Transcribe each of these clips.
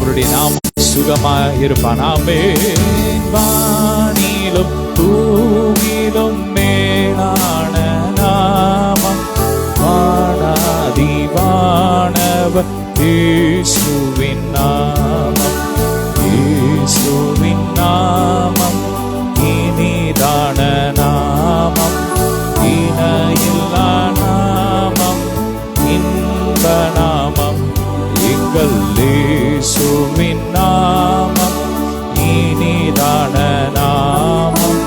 அவருடைய நாமம் சுகமாயிருப்பான். ஆமென். வானிலும் பூவிலும் மேலான நாமம் வானாதி வானவர் இயேசுவின் நாமம். இயேசுவின் நாமம் இனிதான நாமம், இணையில்லா நாமம், இன்ப நாமம். எங்கள் இயேசுவின் நாமம் இனிதான நாமம்,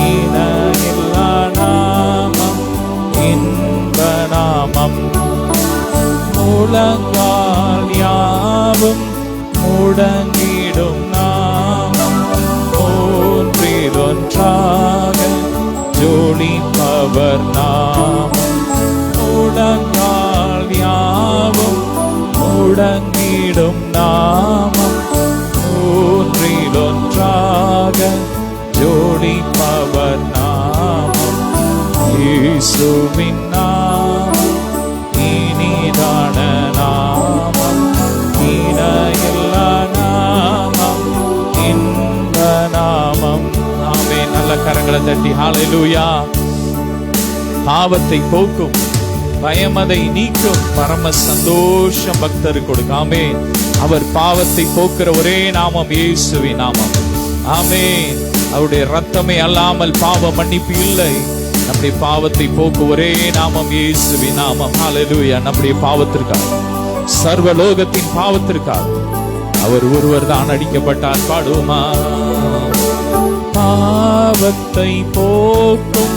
இணையில்லா நாமம், இன்ப நாமம். முழங்கால் யாவும் முடங்கிடும் நாமம், ஒன்றிலொன்றாக ஜோடிப்பவர் நாமம். முழங்கால் யாவும் முடங்கிடும் நாமம், ஒன்றிலொன்றாக ஜோடிப்பவர் நாமம். இயேசுவின் நாமம் இனிதான நாமம், இணையில்லா நாமம், இன்ப நாமம். ஆமென். நல்ல கரங்களை தட்டி ஹல்லேலூயா. பாவத்தை போக்கும், பயமதை நீக்கும், பரம சந்தோஷம் பக்தருக்கு கொடுக்கும். ஆமென். அவர் பாவத்தை போக்குற ஒரே நாமம் இயேசுவின் நாமம். ஆமென். அவருடைய ரத்தமே அல்லாமல் பாவ மன்னிப்பு இல்லை. நம்முடைய பாவத்தை போக்கு ஒரே நாமம் இயேசுவின் நாமம். ஹல்லேலூயா. நம்முடைய பாவத்திற்காக, சர்வலோகத்தின் பாவத்திற்காக அவர் ஒருவர் தான் அடிக்கப்பட்டார். பாடுமா. பாவத்தை போக்கும்,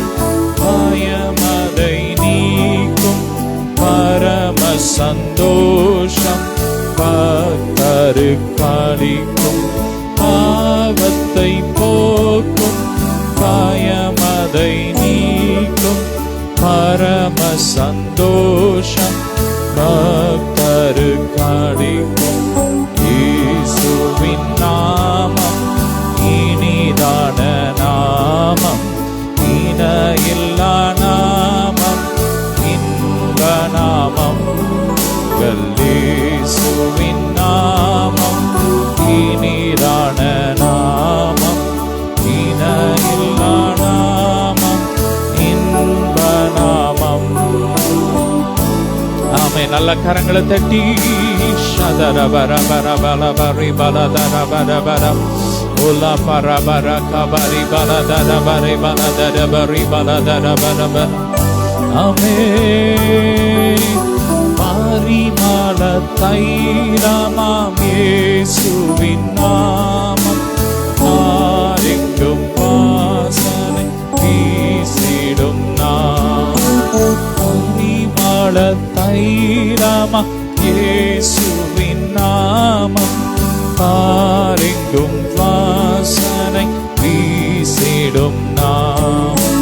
பயமதை நீக்கும், பரம சந்தோஷம் பக்தருக்களிக்கும். பாவத்தை போக்கும், பயமதை நீக்கும், பரம சந்தோஷம் பக்தருக்களிக்கும். இயேசுவின் நாமம் இனிதான நாமம், இணையில்லா நாமம், இன்ப நாமம். இயேசுவின் நாமம் இனிதான நாமம், இணையில்லா நாமம், இன்ப நாமம். ஆமென். நல்ல கரங்களை தட்டி ஷதர பர பர பல பரி பல தர பர பர ஓலா பர பர கபரி பல தர பரி பல தர பரி பல தர பர பர. ஆமென். பரிமள தைலமாம் இயேசுவின் நாமம் ஆரெங்கும் வாசனை வீசிடும் நாமம். பரிமள தைலமாம் இயேசுவின் நாமம் ஆரெங்கும் வாசனை வீசிடும் நாமம்.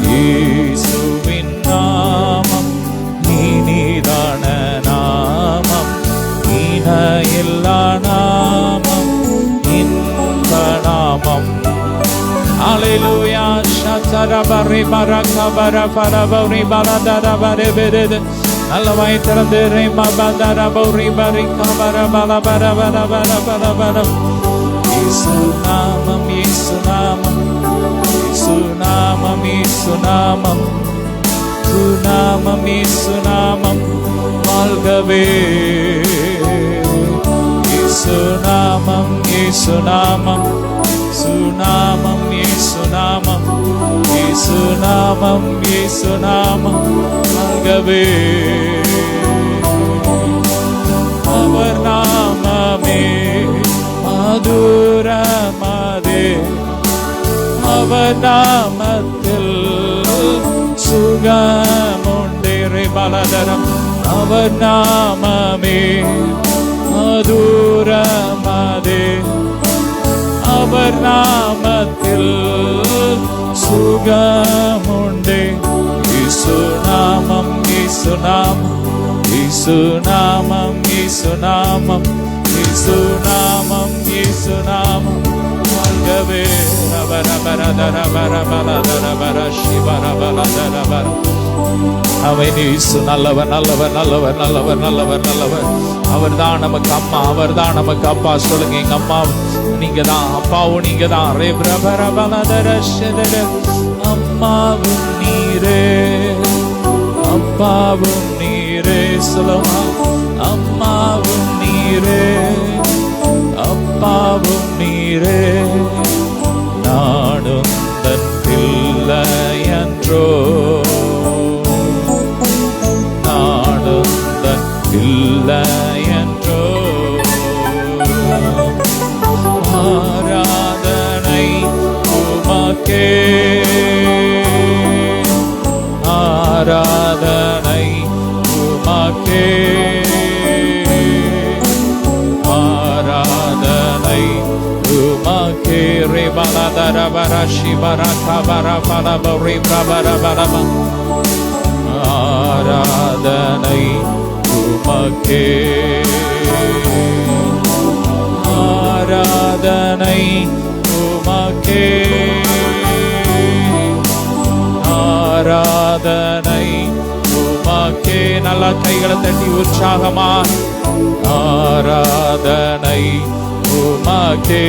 இயேசுவின் நாமம் இனிதான நாமம், இணையில்லா நாமம், இன்ப நாமம். ஹல்லேலூயா. ஷதர பரி பரக பர பர பரி பலதர பரி பெரது. நல்ல வாய் திறந்து ரேம பதர பரி பரி கபர பல பர பர பர பர பர. இயேசு நாமம், இயேசு நாமம், இயேசு நாமம், இயேசு நாமம், சுநாமம், இயேசுநாமம் வாழ்கவே. இயேசுநாமம், இயேசுநாமம், சுநாமம், இயேசுநாமம், இயேசுநாமம், இயேசுநாமம் வாழ்கவே. அவர் நாமமே மதுரமதே, அவர் நாமத்தில் சுகமுண்டே பலதரம். அவர் நாமமே மதுரமதே, அவர் நாமத்தில் சுகமுண்டே. இயேசுநாமம், இயேசுநாமம், இயேசுநாமம், இயேசுநாமம், இயேசுநாமம், இயேசுநாமம் வாழ்க நல்லவே அவன் இயேசு நல்லவர் நல்லவர் நல்லவர் நல்லவர் நல்லவர் நல்லவர். அவர் தான் நமக்கு அம்மா, அவர் தான் நமக்கு அப்பா. சொல்லுங்க, எங்க அம்மா நீங்க தான், அப்பாவும் நீங்க தான். அம்மாவும் நீரே, அப்பாவும் நீரே. சொல்லுமா, அம்மாவும் நீரே, அப்பாவும் நீரே. நானும் தன் பிள்ளை என்றோ, நானும் தன் பிள்ளை என்றோ. ஆராதனை உமக்கே, ஆராதனை உமக்கே, ஆராதனை உமக்கே. ரே பலதர பர சிவர கபர பலப ரே பிரபர பலப. ஆராதனை உமக்கே, ஆராதனை உமக்கே, ஆராதனை உமக்கே. நல்லா கைகளை தட்டி உற்சாகமா ஆராதனை உமக்கே,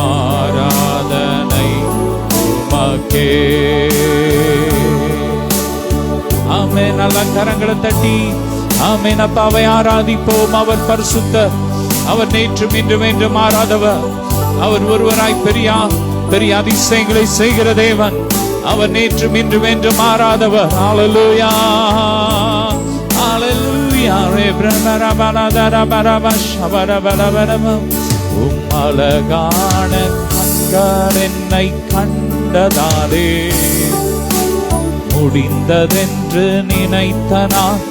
ஆராதனை உமக்கே. ஆமென். நல்ல கரங்களை தட்டி ஆமென். அப்பாவை ஆராதிப்போம். அவர் பரிசுத்தர், அவர் நேற்றும் இன்றும் என்றும் மாறாதவர். அவர் ஒருவராய் பெரிய அதிசயங்களை செய்கிற தேவன். அவர் நேற்றும் இன்றும் என்றும் மாறாதவர். ஹல்லேலூயா, ஹல்லேலூயா. ரே பிரமர பலதர பரபஷ பரபரபரப. அழகான கண்கள் என்னை கண்டதாலே முடிந்ததென்று நினைத்த நான்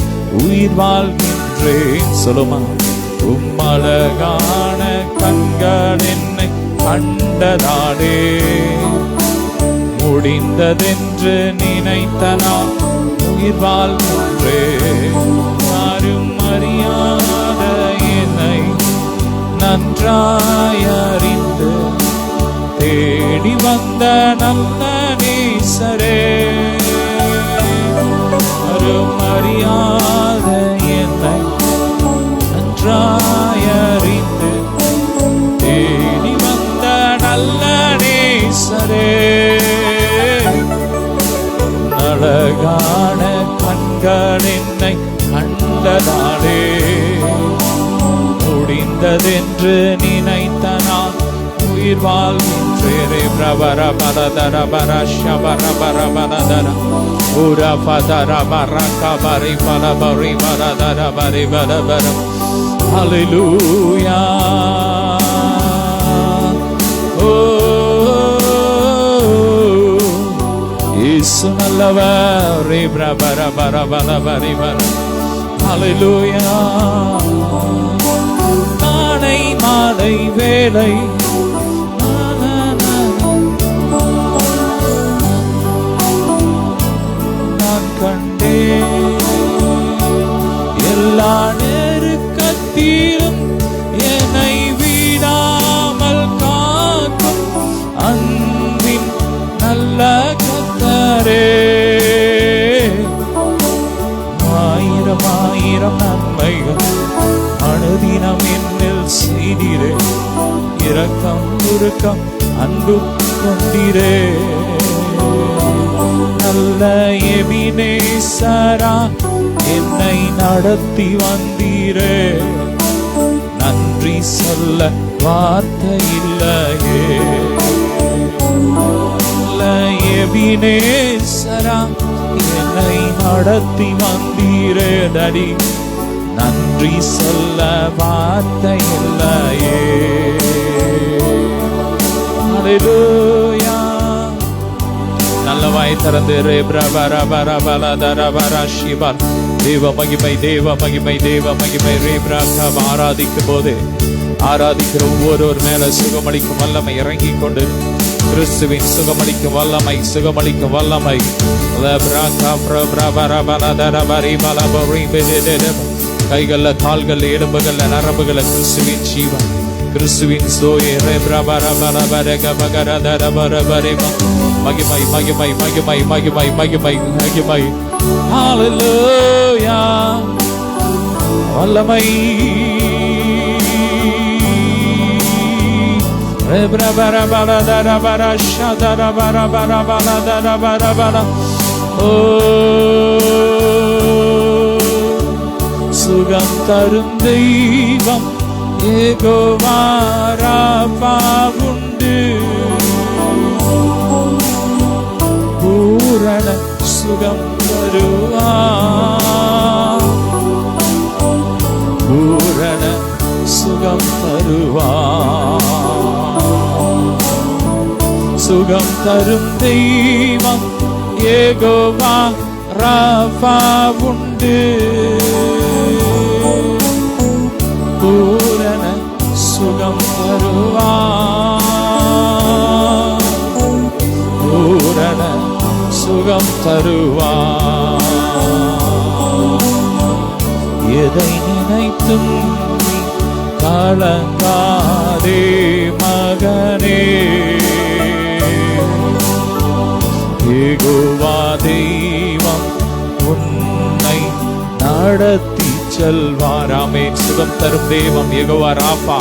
உயிர் வாழ்கின்றேன். சொல்லுமா, அழகான கண்கள் என்னை கண்டதாலே முடிந்ததென்று நினைத்த நான் உயிர் வாழ்கின்றேன். யாரும் அறியாத என்னை நன்றாய் அறிந்து தேடி வந்த நல்ல நேசரே, யாரும் அறியாத என்னை நன்றாய் அறிந்து தேடி வந்த நல்ல நேசரே. அழகான கண்கள் என்னை கண்டதாலே முடிந்ததென்று நினைத்த நான் உயிர் வாழ்கின்றேன். பிரபர பரதர பர ஷபர பர பரதர உர பதர பர கபரி பர பரி பரதர பரி பரபர. ஹல்லேலூயா. ஓ இயேசு நல்லவர். ரே பிரபர பர பர பரி பர. ஹல்லேலூயா. காலை மாலை வேளை நான் கண்டேன். எல்லா நெருக்கத்திலும் என்னை விடாமல் காக்கும் அன்பின் நல்ல கர்த்தரே. ஆயிரம் ஆயிரம் நன்மைகள் அனுதினம் என்னில் செய்தீரே. இரக்கம் உருக்கம் அன்பு கொண்டீரே. நல்ல எபினேசரா என்னை நடத்தி வந்தீரே. நன்றி சொல்ல வார்த்தை இல்லையே. நல்ல எபினேசரா என்னை நடத்தி வந்தீரே. டடி நன்றி சொல்ல வார்த்தை இல்லையே. ஹல்லேலூயா. நல்ல வாய் திறந்து ரே பிரபர பர பலதர பர சிவன். தேவ மகிமை தேவ மகிமை தேவ மகிமை. ரே பிரகம் ஆராதிக்கும் போது ஆராதிக்கிற ஒவ்வொருவர் மேல சுகமளிக்கும் வல்லமை இறங்கி கொண்டு கிறிஸ்துவின் சுகமளிக்கும் வல்லமை சுகமளிக்கும் வல்லமை. கைகள்ல கால்கள்ல எலும்புகள்ல நரம்புகள்ல கிறிஸ்துவின் ஜீவன் கிறிஸ்துவின் சோயே மகிமை மகிமை மகிமை மகிமை மகிமை மகிமை. ஹல்லேலூயா. வல்லமை சுகம் தரும் தெய்வம் யெகோவா ராபா உண்டு. பூரண சுகம் தருவார், பூரண சுகம் தருவார். சுகம் தரும் தெய்வம் யெகோவா ராபா உண்டு. பூரண சுகம் தருவார், பூரண சுகம் தருவார். எதை நினைத்தும் கலங்காதே மகனே, யெகோவா தெய்வம் உன்னை நடத்தி செல்வார். ஆமென். சுகம் தரும் தெய்வம் யெகோவா ராபா,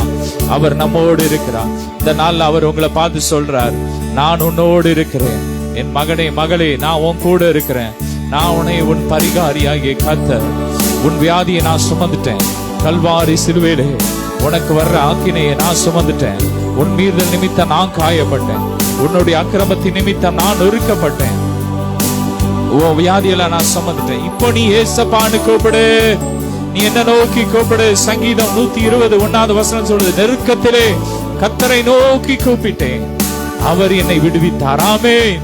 அவர் நம்மோடு இருக்கிறார். இந்த நாள் அவர் உங்களை பார்த்து சொல்றார், நான் உன்னோடு இருக்கிறேன் என் மகனே மகளே, நான் உன் கூட இருக்கிறேன். நான் உன்னை உன் பரிகாரியாகிய கர்த்தர். உன் வியாதியை நான் சுமந்துட்டேன். கல்வாரி சிலுவையிலே உனக்கு வர்ற ஆக்கினையை நான் சுமந்துட்டேன். உன் மீறுதல் நிமித்தம் நான் காயப்பட்டேன். உன்னுடைய அக்கிரமத்தின் நிமித்தம் நான் நொறுக்கப்பட்டேன். உன் வியாதியெல்லாம் நான் சுமந்துட்டேன். இப்போ நீ ஏசப்பான்னு கூப்பிடு. நீ என்ன நோக்கி கூப்பிடு. சங்கீதம் 120:1 சொல்லுது, நெருக்கத்திலே கர்த்தரை நோக்கி கூப்பிட்டேன், அவர் என்னை விடுவித்தார். ஆமென்.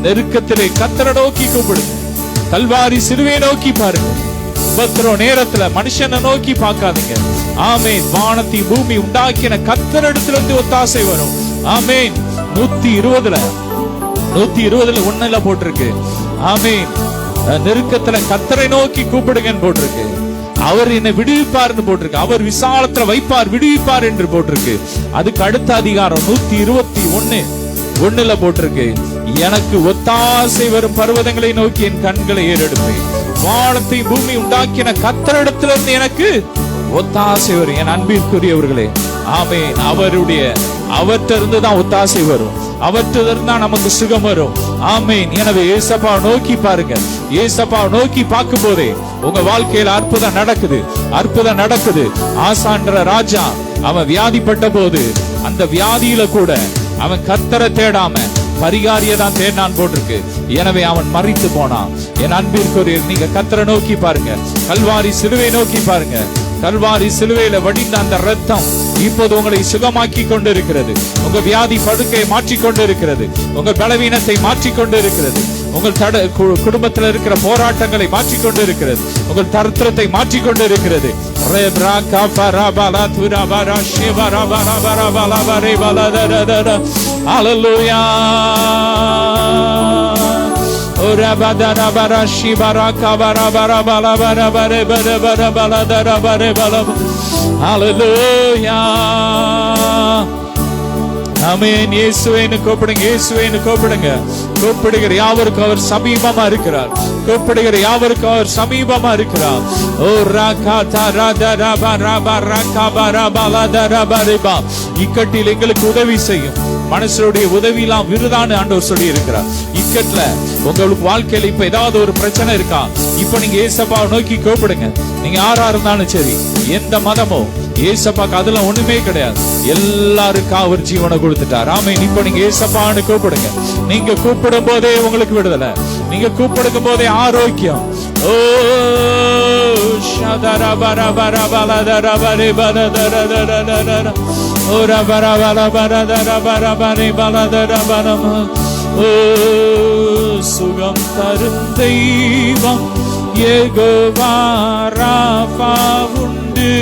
நெருக்கத்திலே கர்த்தரை நோக்கி கூப்பிடு. கல்வாரி சிலுவையை நோக்கி பாருங்க. உபத்திரவ நேரத்துல மனுஷனை நோக்கி பார்க்காதீங்க. ஆமென். வானத்தை பூமி உண்டாக்கின கர்த்தரிடத்திலிருந்து ஒத்தாசை வரும். ஆமென். 120:1 போட்டிருக்கு. ஆமென். நெருக்கத்துல கர்த்தரை நோக்கி கூப்பிடுங்கன்னு போட்டிருக்கு. அவர் என்னை விடுவிப்பார் போட்டிருக்கு. அவர் விசாலத்துல வைப்பார், விடுவிப்பார் என்று போட்டிருக்கு. அதுக்கு அடுத்த அதிகாரம் 121:1 போட்டிருக்கு, எனக்கு ஒத்தாசை வரும் பர்வதங்களை நோக்கி என் கண்களை ஏறெடுப்பேன். வானத்தை பூமி உண்டாக்கின கர்த்தரிடத்திலிருந்து எனக்கு ஒத்தாசை வரும். என் அன்பிற்குரியவர்களே, ஆமென். அவற்றிலிருந்து தான் ஒத்தாசை வரும். அவற்றிலிருந்து தான் நமக்கு சுகம் வரும். ஆமென். எனவே ஏசப்பா நோக்கி பாருங்க. ஏசப்பா நோக்கி பார்க்கும் போதே உங்க வாழ்க்கையில அற்புதம் நடக்குது, அற்புதம் நடக்குது. ஆசான்ற ராஜா அவன் வியாதிப்பட்ட போது அந்த வியாதியில கூட அவன் கர்த்தரை தேடாம பரிகாரியை தான் தேடினான் போட்டிருக்கு. எனவே அவன் மரித்து போனான். என் அன்பிற்குரிய நீங்க கர்த்தரை நோக்கி பாருங்க. கல்வாரி சிலுவை நோக்கி பாருங்க. கல்வாரி சிலுவையில வடிந்த அந்த ரத்தம் இப்போது உங்களை சுகமாக்கி கொண்டிருக்கிறது. உங்க வியாதி படுக்கையை மாற்றி கொண்டிருக்கிறது. உங்கள் பலவீனத்தை மாற்றி கொண்டிருக்கிறது. உங்கள் குடும்பத்தில் இருக்கிற போராட்டங்களை மாற்றி கொண்டிருக்கிறது. உங்கள் தரித்திரத்தை மாற்றி கொண்டிருக்கிறது. ஹல்லேலூயா. ஹல்லேலூயா. ஆமென். இயேசுவைன்னு கூப்பிடுங்க, இயேசுவைன்னு கூப்பிடுங்க. கூப்பிடுகிற யாவருக்கும் அவர் சமீபமா இருக்கிறார். கூப்பிடுகிற யாவருக்கும் அவர் சமீபமா இருக்கிறார். ஓ ராகாதா ராதரபா ரபா ரகபா ரபா லதரபா ரிபா. இக்கட்டில் எங்களுக்கு உதவி செய்யும். மனுஷருடைய உதவியெல்லாம் விருதான்னு ஆண்டவர் சொல்லி இருக்கிறார். இக்கட்ல உங்களுக்கு வாழ்க்கையில இப்ப ஏதாவது ஒரு பிரச்சனை இருக்கா? இப்ப நீங்க ஏசப்பாவை நோக்கி கூப்பிடுங்க. நீங்க யாரா இருந்தாலும் சரி, எந்த மதமோ, ஏசப்பாக்கு அதுல ஒண்ணுமே கிடையாது. எல்லாருக்கும் அவர் ஜீவனை கொடுத்துட்டார். ஆமென். இப்ப நீங்க ஏசப்பான்னு கூப்பிடுங்க. நீங்க கூப்பிடும் போதே உங்களுக்கு விடுதலை. நீங்க கூப்பிடும் போதே ஆரோக்கியம். ஓ சுகம் தரும் தெய்வம் யெகோவா ராபா உண்டு.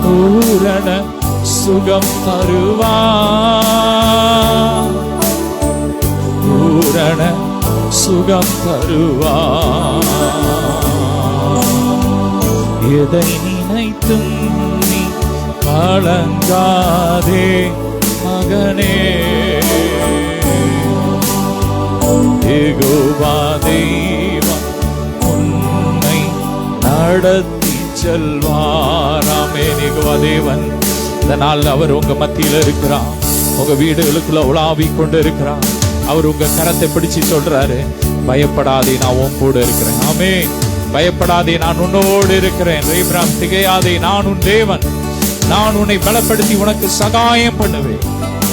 பூரண சுகம் தருவார், பூரண சுகம் தருவார். எதை நினைத்தும் கலங்காதே மகனே, யெகோவா தெய்வம் உன்னை நடத்தி செல்வார். ஆமென். யெகோவா தேவன் இந்த நாள் அவர் உங்க மத்தியில இருக்கிறார். உங்க வீடுகளுக்குள்ள உலாவிக் கொண்டு இருக்கிறார். அவர் உங்க கரத்தை பிடிச்சு சொல்றாரு, பயப்படாதே, நான் உன் கூட இருக்கிறேன். ஆமென். பயப்படாதே, நான் உன்னோடு இருக்கிறேன். ரேபிராம் திகையாதே, நான் உன் தேவன். நான் உன்னை பலப்படுத்தி உனக்கு சகாயம் பண்ணுவேன்.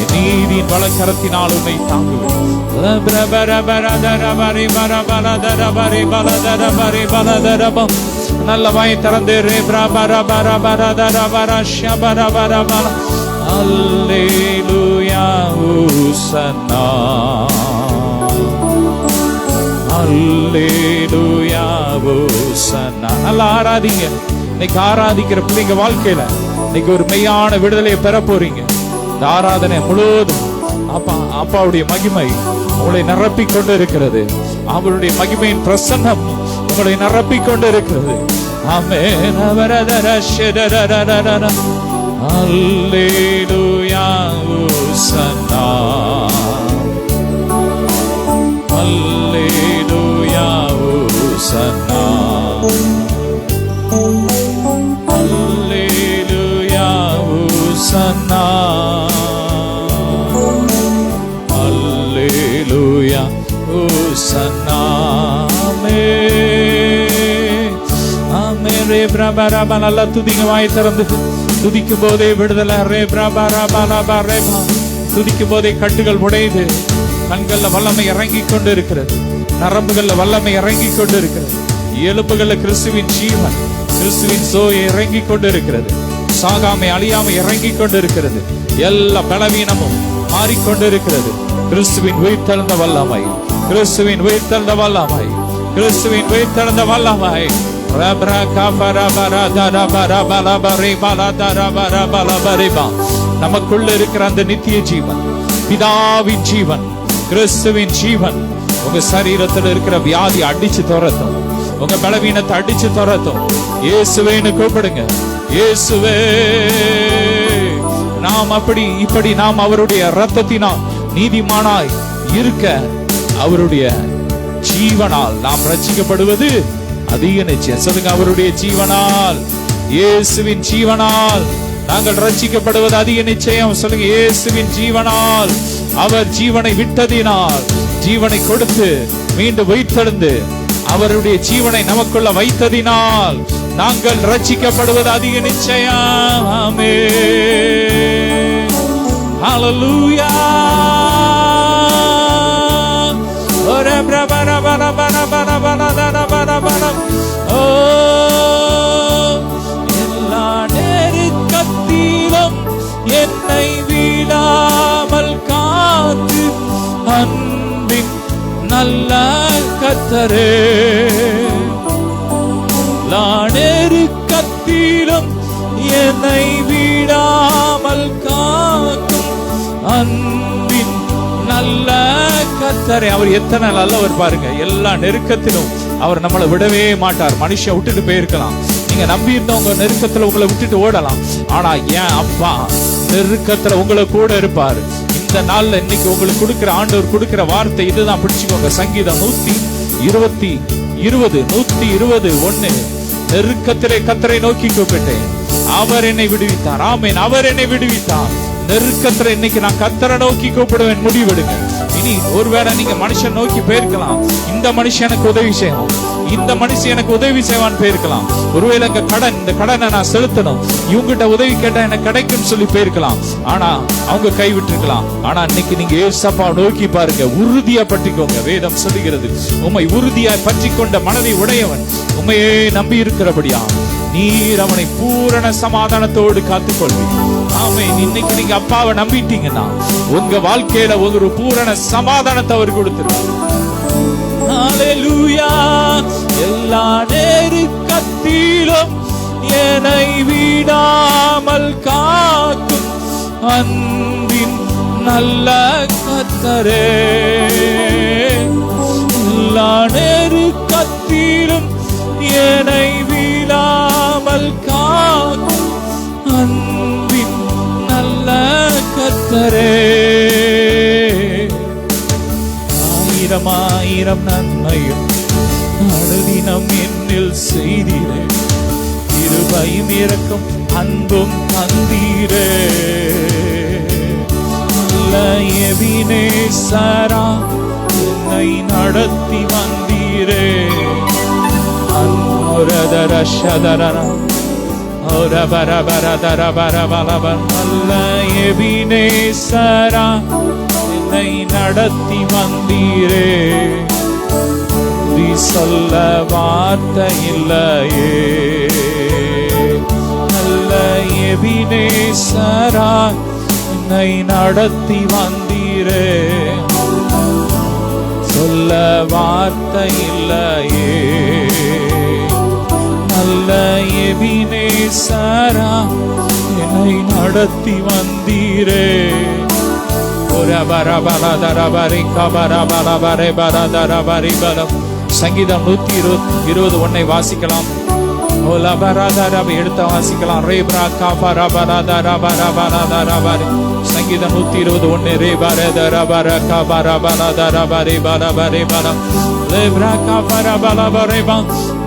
என் நீதியின் பலக்கரத்தினால் உன்னை தாங்குவேன். நல்ல வாய் திறந்து அல்லேலூயா ஹோசன்னா, அல்லேலூயா ஹோசன்னா. நல்லா ஆராதிங்க. இன்னைக்கு ஆராதிக்கிற பிள்ளைங்க வாழ்க்கையில இன்னைக்கு ஒரு மெய்யான விடுதலையை பெற போறீங்க. இந்த ஆராதனை முழுவதும் அப்பாவுடைய மகிமை உங்களை நிரப்பிக் கொண்டு இருக்கிறது. அவருடைய மகிமையின் பிரசன்னம் உங்களை நிரப்பிக் கொண்டு இருக்கிறது. ஆமென். அல்லேலூயா ஹோசன்னா, அல்லேலூயா ஹோசன்னா, அல்லேலூயா ஹோசன்னா, அல்லேலூயா ஹோசன்னா. ஆமென். ரே பிரபா ரபா. நல்லா துதிங்க. வாய் திறந்து துதிக்கும் போதே விடுதலை. ரே பிரபா ரபா ரபா ரேபா. துதிக்கும் போதே கட்டுகள் உடையுது. கண்கள்ல வல்லமை இறங்கி கொண்டு இருக்கிறது. நரம்புகள்ல வல்லமை இறங்கி கொண்டு இருக்கிறது. எலும்புகள்ல கிறிஸ்துவின் ஜீவன், கிறிஸ்துவின் சோயை இறங்கி கொண்டு இருக்கிறது. சாகாமை அழியாமை இறங்கி கொண்டு இருக்கிறது. எல்லா பலவீனமும் மாறிக்கொண்டு இருக்கிறது. கிறிஸ்துவின் உயிர்த்தெழுந்த வல்லமை, கிறிஸ்துவின் உயிர்த்தெழுந்த வல்லமை, கிறிஸ்துவின் உயிர்த்தெழுந்த வல்லமை. நமக்குள்ள இருக்கிற அந்த நித்திய ஜீவன், பிதாவின் ஜீவன், கிறிஸ்துவின் ஜீவன் உங்க சரீரத்தில் இருக்கிற வியாதி அடிச்சு துரத்தும். உங்க பலவீனத்தை அடிச்சு துரத்தும். இயேசுவேன்னு கூப்பிடுங்க. இயேசுவே. நாம் இப்படி நாம் அவருடைய இரத்தத்தினால் நீதிமானாய் இருக்க அவருடைய ஜீவனால் நாம் ரட்சிக்கப்படுவது அதிக நிச்சயம். சொல்லுங்க, அவருடைய ஜீவனால், இயேசுவின் ஜீவனால் நாங்கள் ரட்சிக்கப்படுவது அதிக நிச்சயம். சொல்லுங்க, இயேசுவின் ஜீவனால், அவர் ஜீவனை விட்டதினால், ஜீவனை கொடுத்து மீண்டும் உயிர்த்தெழுந்து அவருடைய ஜீவனை நமக்குள்ள வைத்ததினால் நாங்கள் ரட்சிக்கப்படுவது அதிக நிச்சயம். ஆமென். ஹல்லேலூயா. எல்லா நெருக்கத்திலும் என்னை விடாமல் காத்து அன்பின் நல்ல கர்த்தரே, எல்லா நெருக்கத்திலும் என்னை விடாமல் காக்கும் அன்பின் நல்ல கர்த்தரே. அவர் எத்தனை நல்லவர் பாருங்க. எல்லா நெருக்கத்திலும் அவர் நம்மளை விடவே மாட்டார். மனுஷன் விட்டுட்டு போயிருக்கலாம், நீங்க நம்பி இருந்தவங்க நெருக்கத்துல உங்களை விட்டுட்டு ஓடலாம். ஆனா ஏன் அப்பா நெருக்கத்துல உங்களை கூட இருப்பார். இந்த நாள்ல இன்னைக்கு உங்களுக்கு கொடுக்கிற ஆண்டவர் கொடுக்கிற வார்த்தை இதுதான். பிடிச்சுக்கோங்க. சங்கீதம் 120:1 நெருக்கத்திலே கர்த்தரை நோக்கி கூப்பிட்டேன், அவர் என்னை விடுவித்தார். ஆமென். அவர் என்னை விடுவித்தார். நெருக்கத்துல இன்னைக்கு நான் கர்த்தரை நோக்கி கூப்பிடுவேன். முடிவெடுங்க. இனி ஒருவேளை நீங்க மனுஷன் நோக்கி போயிருக்கலாம், இந்த மனுஷன் எனக்கு உதவி செய்வான், இந்த மனுஷன் எனக்கு உதவி செய்வான்னு போயிருக்கலாம். ஒருவேளை இந்த கடனை நான் செலுத்தணும், இவங்கிட்ட உதவி கேட்டா எனக்கு கிடைக்கும் சொல்லி போயிருக்கலாம். ஆனா அவங்க கைவிட்டிருக்கலாம். ஆனா இன்னைக்கு நீங்க ஏசப்பா நோக்கி பாருங்க. உறுதியா பற்றிக்கோங்க. வேதம் சொல்லுகிறது, உம்மை உறுதியாய் பற்றி கொண்ட மனதை உடையவன் உம்மையே நம்பி இருக்கிறபடியா நீர் அவனை பூரண சமாதானத்தோடு காத்துக்கொள்வீர். ஆமென். இன்னைக்கு நீங்க அப்பாவை நம்பிட்டீங்கன்னா உங்க வாழ்க்கையில ஒரு பூரண சமாதானத்தை அவர் கொடுத்திருவார். ஹல்லேலூயா. எல்லா நெருக்கத்திலும் என்னை விடாமல் காக்கும் அன்பின் நல்ல கர்த்தரே, எல்லா நெருக்கத்திலும் என்னை விடாமல் காக்கும் அன்பின் கர்த்தரே ஆயிரம் ஆயிரம் நன்மையும் அனுதினம் என்னில் செய்தீரே, கிருபையும் இரக்கம் அன்பும் தந்தீரே. நல்ல எபினேசரா என்னை நடத்தி வந்தீரே. அன்புரதர சதரர நல்ல எபினேசரா என்னை நடத்தி வந்தீரே. சொல்ல வார்த்தை இல்லையே. நல்ல எபினேசரா என்னை நடத்தி வந்தீரே. சொல்ல வார்த்தை இல்லையே. நல்ல எபினேசரா என்னை நடத்தி வந்தீரே. சங்கீதம் 120 வாசிக்கலாம். எடுத்த வாசிக்கலாம். சங்கீதம் 121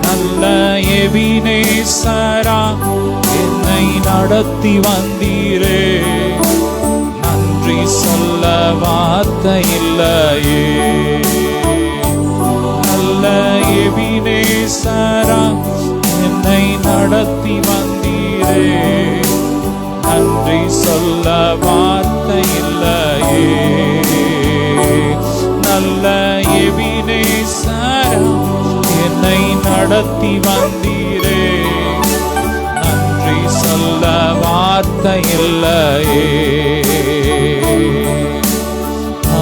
நல்ல எபினேசரா என்னை நடத்தி வந்தீரே. நன்றி சொல்ல வார்த்தை இல்லையே. நல்ல எபினேசரா என்னை நடத்தி வந்தீரே. நன்றி சொல்ல வார்த்தை இல்லையே. நல்ல எபினேசரா என்னை நடத்தி வந்தீரே. நன்றி சொல்ல வார்த்தை இல்லையே.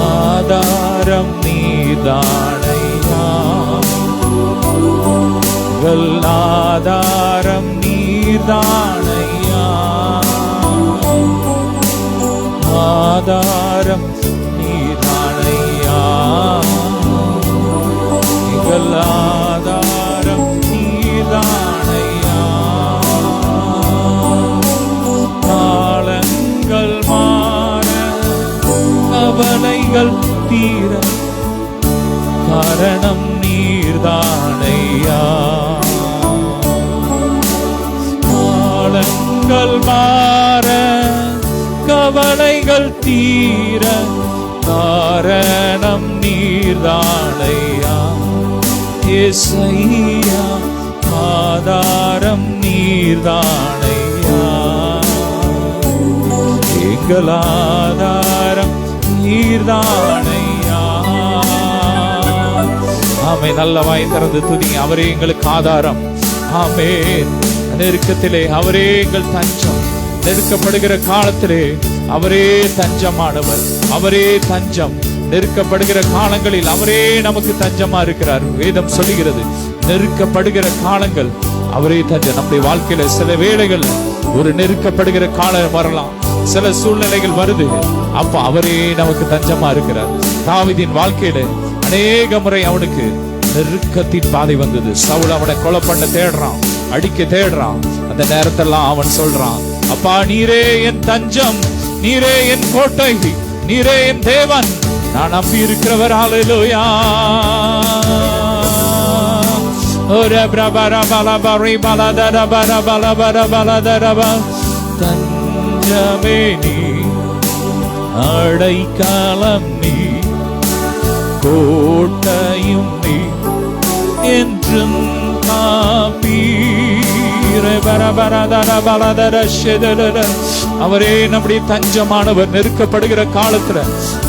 ஆதாரம் நீதானையா, ஆதாரம் நீதானையா. ஆதாரம் நீதானையா. ஆதாரம் நீதானையா. காலங்கள் மாற கவலைகள் தீர காரணம் நீர்தானையா. காலங்கள் மாற கவலைகள் தீர காரணம் நீர்தானையா. இயேசையா ஆதாரம் நீர்தானையா. எங்கள் ஆதாரம் நீர்தானையா. ஆமே. நல்ல வாய் திறந்து துதிங்க. அவரே எங்களுக்கு ஆதாரம். ஆமே. நெருக்கத்திலே அவரே எங்கள் தஞ்சம். நெருக்கப்படுகிற காலத்திலே அவரே தஞ்சமானவர். அவரே தஞ்சம். நெருக்கப்படுகிற காலங்களில் அவரே நமக்கு தஞ்சமா இருக்கிறார். வேதம் சொல்லுகிறது, நெருக்கப்படுகிற காலங்கள் அவரே தஞ்சம். நம்முடைய வாழ்க்கையில சில வேளைகள் ஒரு நெருக்கப்படுகிற காலம் வரலாம். சில சூழ்நிலைகள் வருது. அப்ப அவரே நமக்கு தஞ்சமா இருக்கிறார். தாவீதின் வாழ்க்கையில அநேக முறை அவனுக்கு நெருக்கத்தின் பாதை வந்தது. சவுல் அவனை கொலை பண்ண தேடுறான், அடிக்க தேடுறான். அந்த நேரத்தெல்லாம் அவன் சொல்றான், அப்பா நீரே என் தஞ்சம், நீரே என் கோட்டை, நீரே என் தேவன், நான் நம்பி இருக்கிறவர். ஹல்லேலூயா. தஞ்சமே நீ, அடைக்கலம் நீ, கோட்டையும் நீ, என்றும் அவரே நம்முடைய தஞ்சமானவர். நெருக்கப்படுகிற காலத்துல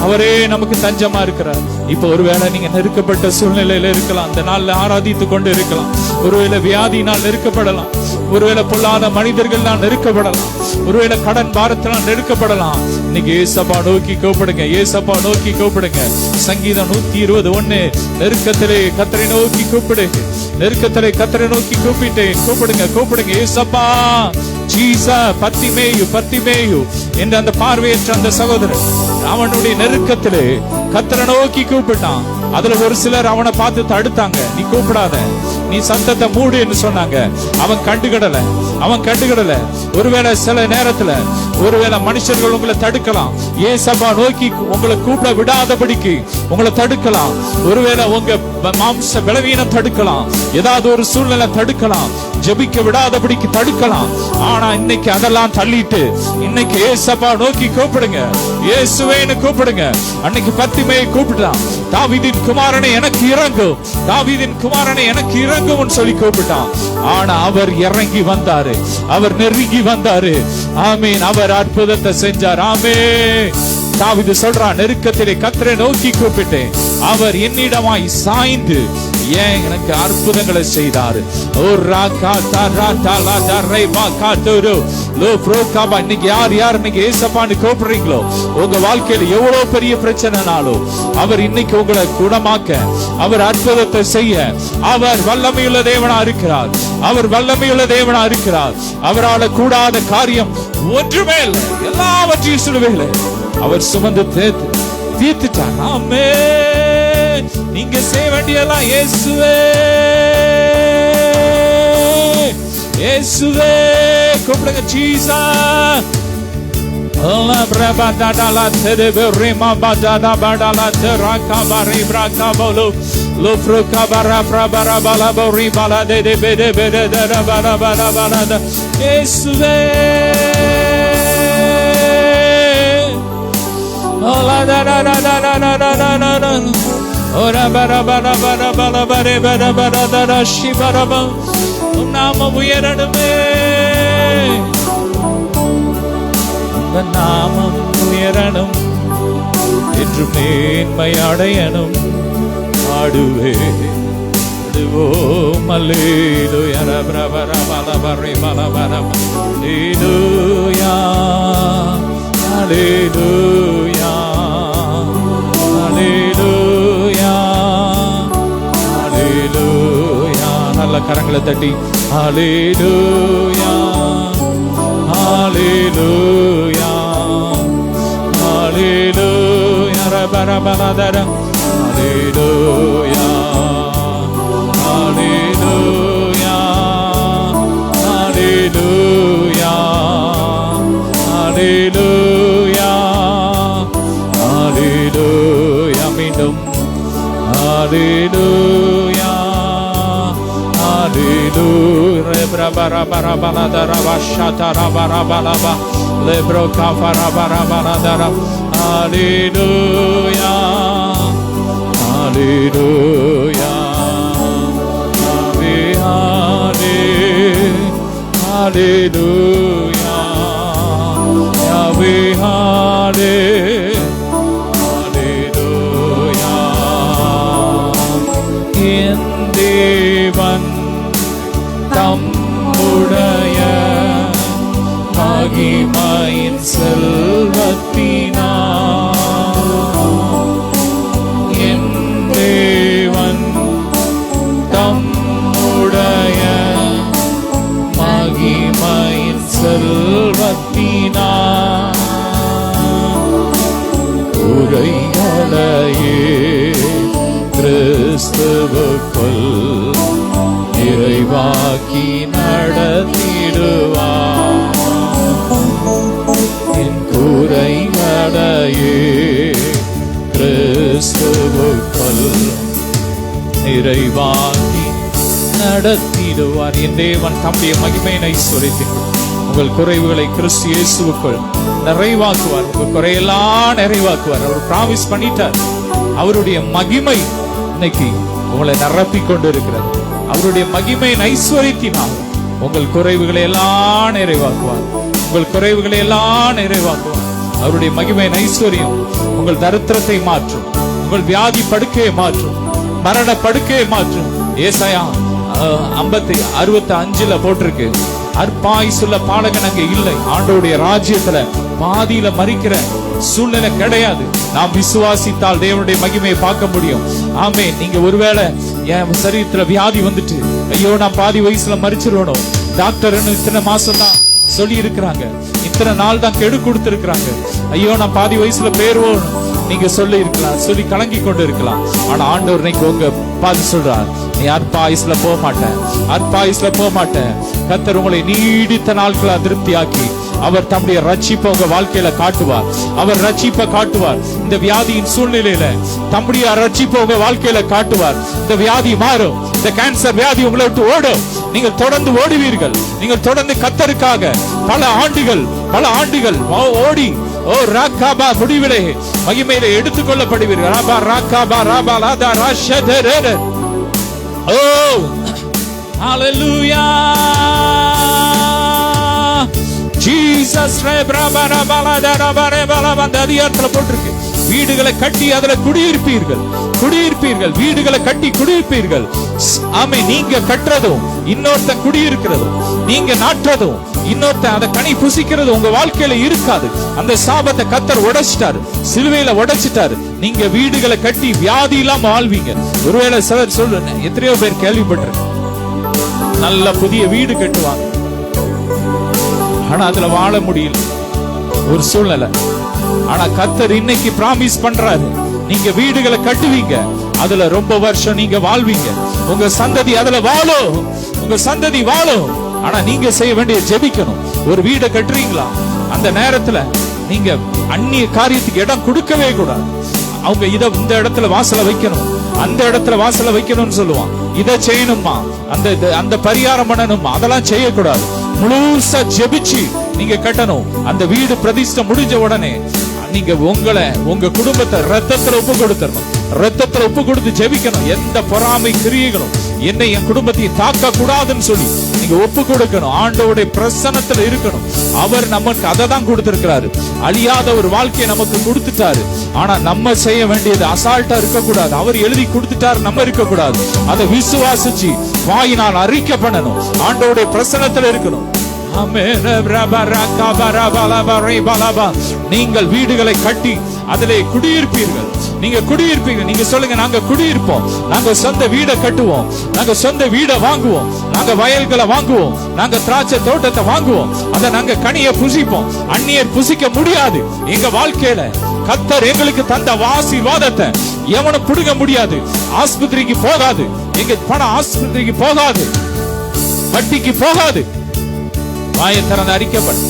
அவரே நமக்கு தஞ்சமா இருக்கிறார். இப்ப ஒருவேளை நீங்க நெருக்கப்பட்ட சூழ்நிலையில இருக்கலாம். அந்த நாள்ல ஆராதித்து கொண்டு இருக்கலாம். ஒருவேளை வியாதியினால் நெருக்கப்படலாம். ஒருவேளை பொல்லாத மனிதர்கள் நெருக்கப்படலாம். ஒருவேளை கடன் பாரத்தினால் நெருக்கப்படலாம். இன்னைக்கு ஏசப்பா நோக்கி கூப்பிடுங்க. ஏசப்பா நோக்கி கூப்பிடுங்க. சங்கீதம் 121 நெருக்கத்திலே கர்த்தரை நோக்கி கூப்பிடு. நெருக்கத்திலே கர்த்தரை நோக்கி கூப்பிட்டேன். கூப்பிடுங்க, கூப்பிடுங்க. ஏசப்பா ஜீசா. பத்திமேயு என்ற அந்த பார்வையற்ற அந்த சகோதரன் அவனுடைய நெருக்கத்திலே கர்த்தரை நோக்கி கூப்பிட்டான். அதுல ஒரு சிலர் அவனை பார்த்து தடுத்தாங்க, நீ கூப்பிடாத, நீ சத்தத்தை மூடு என்று சொன்னாங்க. அவன் கண்டுகிடல. ஒருவேளை சில நேரத்துல ஒருவேளை மனுஷர்கள் உங்களை தடுக்கலாம், ஏசப்பா நோக்கி உங்களை கூப்பிட விடாதபடிக்கு உங்களை தடுக்கலாம். ஒருவேளை உங்க மாம்ச பலவீனம் தடுக்கலாம், ஏதாவது ஒரு சூழ்நிலை தடுக்கலாம், ஜெபிக்க விடாதபடிக்கு தடுக்கலாம். ஆனா இன்னைக்கு அதெல்லாம் தள்ளிட்டு இன்னைக்கு ஏசப்பா நோக்கி கூப்பிடுங்க, இயேசுவேன்னு கூப்பிடுங்க. அன்னைக்கு பத்திமையை கூப்பிட்டான், தாவீதின் குமாரனை எனக்கு இறங்கும், தாவீதின் குமாரனை எனக்கு இறங்கும் சொல்லி கூப்பிட்டான். ஆனா அவர் இறங்கி வந்தாரு, அவர் நெருங்கி வந்தாரு. ஆமீன். அவர் அற்புதத்தை செஞ்சார். ஆமீன். தாவீது சொல்றான், நெருக்கத்திலே கர்த்தரை நோக்கி கூப்பிட்டேன், அவர் என்னிடமாய் சாய்ந்து ஏன் எனக்கு அற்புதங்களை செய்தார். இன்னைக்கு யார் இன்னைக்கு ஏசப்பான்னு கூப்பிடுறீங்களோ, உங்க வாழ்க்கையில எவ்வளவு பெரிய பிரச்சனைனாலும் அவர் இன்னைக்கு உங்களை குணமாக்க, அவர் அற்புதத்தை செய்ய அவர் வல்லமையுள்ள தேவனா இருக்கிறார். அவர் வல்லமையுள்ள தேவனா இருக்கிறார். அவரால் கூடாத காரியம் ஒன்றுமே இல்லை. எல்லாவற்றையும் சிலுவையில அவர் சுமந்து தீர்த்துட்டார். ஆமென். நீங்க செய்ய வேண்டியெல்லாம் இயேசுவே, இயேசுவே கூப்பிடுங்க. Jesus. Allah brabada dala terebe rima badada badala teraka bari braka bolu lo fruka bara brabara bala bori bala de bede bede de bara bara bara Yesue. Allah da da da da da da da da ora bara bara bara bara bare bara bara da shi bara ba nama uyeraname நாமம் உயரணும் என்று மேன்மை அடையணும். ஆடுவே ஆடுவோம் அல்லேலூயா ரபரபர பலபரி பலபரம் அல்லேலூயா அல்லேலூயா அல்லேலூயா அல்லேலூயா. நல்ல கரங்களை தட்டி அல்லேலூயா Hallelujah, Hallelujah, Rabarabaradara, Hallelujah, Hallelujah, Hallelujah, Hallelujah, Hallelujah, Mindum, Hallelujah. Hallelujah, Rebra bara bara dara vashata bara bara ba lebro kafara bara bara dara. Hallelujah, Hallelujah, Hallelujah, Yahweh, Hallelujah. In Devan தம்முடைய மகிமையின் செல்வத்தினார் என் தேவன் தம்முடைய மகிமையின் செல்வத்தினார் குறைகளையே கிறிஸ்துவுக்குள் இறைவாக்கி நடத்திடுவார். என் குறைகளையே கிறிஸ்துவுக்குள் இறைவாக்கி நடத்திடுவார். என் தேவன் தம்முடைய மகிமையின் ஐஸ்வரியத்தில் உங்கள் குறைவுகளை கிறிஸ்து இயேசுவுக்குள் நிறைவாக்குவார். உங்கள் குறையெல்லாம் நிறைவாக்குவார். அவர் பிராமிஸ் பண்ணிட்டார். அவருடைய மகிமை இன்னைக்கு உங்களை நிரப்பிக் கொண்டு இருக்கிறது. அவருடைய மகிமையின் ஐஸ்வரியத்தினால் உங்கள் குறைவுகளை எல்லாம் நிறைவாக்குவார். உங்கள் குறைவுகளை எல்லாம் நிறைவாக்குவார். அவருடைய மகிமையின் ஐஸ்வர்யம் உங்கள் தரித்திரத்தை மாற்றும், உங்கள் வியாதி படுக்கையை மாற்றும், மரண படுக்கையை மாற்றும். ஏசாயா 65 போட்டிருக்கு, அற்பாயுசுள்ள பாலகன் அங்கே இல்லை. ஆண்டவருடைய ராஜ்யத்துல பாதியில மறிக்கிற சூழ்நிலை கிடையாது. நாம் விசுவாசித்தால் தேவனுடைய மகிமையை பார்க்க முடியும். ஆமே. நீங்க ஒருவேளை என் சரீரத்துல வியாதி வந்துட்டு, ஐயோ நான் பாதி வயசுல மறிச்சிருவணும், டாக்டர் இத்தனை மாசம் தான் சொல்லி இருக்கிறாங்க, இத்தனை நாள் தான் கெடு கொடுத்திருக்கிறாங்க, ஐயோ நான் பாதி வயசுல பேருவோம் நீங்க சொல்லி இருக்கலாம், சொல்லி கலங்கி கொண்டு இருக்கலாம். ஆனா ஆண்டவர் இன்னைக்கு உங்க பார்த்து சொல்றார், நீ அற்பாயுஸ்ல போக மாட்டேன், அற்பாயுஸ்ல போக மாட்டேன். கர்த்தர் உங்களை நீடித்த நாட்களா திருப்தியாக்கி அவர் தம்முடைய ரட்சிப்பை உங்க வாழ்க்கையில காட்டுவார். அவர் ரட்சிப்பை காட்டுவார். இந்த வியாதியின் சூழ்நிலையில தம்முடைய ரட்சிப்பை உங்க வாழ்க்கையில காட்டுவார். இந்த வியாதி மாறும். இந்த கேன்சர் வியாதி உங்களை விட்டு ஓடும். நீங்கள் தொடர்ந்து ஓடுவீர்கள். நீங்கள் தொடர்ந்து கர்த்தருக்காக பல ஆண்டுகள் ஓடி ராக்காபா முடிவிலே மகிமையிலே எடுத்துக்கொள்ளப்படுவீர்கள். ராபா ராக்காபா ராபா லாதா ராஷதரர. ஓ ஹalleluya ஜீசஸ். அதிகாரத்துல போட்டிருக்கு, வீடுகளை கட்டி அதுல குடியிருப்பீர்கள். வீடுகளை கட்டி குடியிருப்பீர்கள். ஆமே. நீங்க கட்டுறதும் இன்னொருத்த குடியிருக்கிறதும், நீங்க நாட்டுறதும் இன்னொருத்த அதை கனி புசிக்கிறது உங்க வாழ்க்கையில இருக்காது. அந்த சாபத்தை கர்த்தர் உடைச்சிட்டாரு, சிலுவையில உடைச்சிட்டாரு. நீங்க வீடுகளை கட்டி வியாதி இல்லாம வாழ்வீங்க. ஒருவேளை சிலர் சொல்லுங்க, எத்தனையோ பேர் கேள்விப்பட்டிருக்கு, நல்ல புதிய வீடு கட்டுவாங்க, ஆனா அதுல வாழ முடியல ஒரு சூழ்நிலை. ஆனா கர்த்தர் இன்னைக்கு பிராமிஸ் பண்றாரு, நீங்க வீடுகளை கட்டுவீங்க, அதுல ரொம்ப வருஷம் நீங்க வாழ்வீங்க. உங்க சந்ததி அதுல வாழும், உங்க சந்ததி வாழும். ஆனா நீங்க செய்ய வேண்டிய ஜெபிக்கணும். ஒரு வீடை கட்டுறீங்களா, அந்த நேரத்துல நீங்க அந்நிய காரியத்துக்கு இடம் கொடுக்கவே கூடாது. அவங்க இந்த இடத்துல வாசல வைக்கணும், அந்த இடத்துல வாசல வைக்கணும்னு சொல்லுவான். இதை செய்யணுமா, அந்த பரிகாரம் பண்ணணுமா, அதெல்லாம் செய்யக்கூடாது. முழுசா ஜெபிச்சு நீங்க கட்டணும். அந்த வீடு பிரதிஷ்டை முடிஞ்ச உடனே நீங்க உங்க குடும்பத்தை ரத்தத்துல ஒப்பு கொடுத்துடணும். ரத்தத்துல ஒப்பு கொடுத்து ஜெபிக்கணும். எந்த பொறாமை கிரியைகளும் என்னை என் குடும்பத்தையும் தாக்க கூடாதுன்னு சொல்லி நீங்க ஒப்பு கொடுக்கணும். ஆண்டவருடைய பிரசன்னத்துல இருக்கணும். அவர் நமக்கு அதை தான் கொடுத்திருக்கிறாரு. அழியாத ஒரு வாழ்க்கையை நமக்கு கொடுத்துட்டாரு. ஆனா நம்ம செய்ய வேண்டியது அசால்ட்டா இருக்கக்கூடாது. அவர் எழுதி கொடுத்துட்டாரு, நம்ம இருக்கக்கூடாது. அதை விசுவாசிச்சு வாயினால் அறிக்கை பண்ணணும். ஆண்டவருடைய பிரசன்னத்துல இருக்கணும். நீங்கள் வீடுகளை கட்டி அதிலே குடியிருப்பீர்கள். நீங்க சொல்லுங்க, நாங்க குடியிருப்போம், நாங்க சொந்த வீடை கட்டுவோம், நாங்க சொந்த வீடை வாங்குவோம், நாங்க வயல்களை வாங்குவோம், நாங்க திராட்சை தோட்டத்தை வாங்குவோம், அதை நாங்க கனியை புசிப்போம். அந்நியர் புசிக்க முடியாது. எங்க வாழ்க்கையில கர்த்தர் எங்களுக்கு தந்த ஆசீர்வாதத்தை எவனும் புடுங்க முடியாது. ஆஸ்பத்திரிக்கு போகாது, எங்க பணம் ஆஸ்பத்திரிக்கு போகாது, வட்டிக்கு போகாது. வாயை திறந்து அறிக்கப்படும்.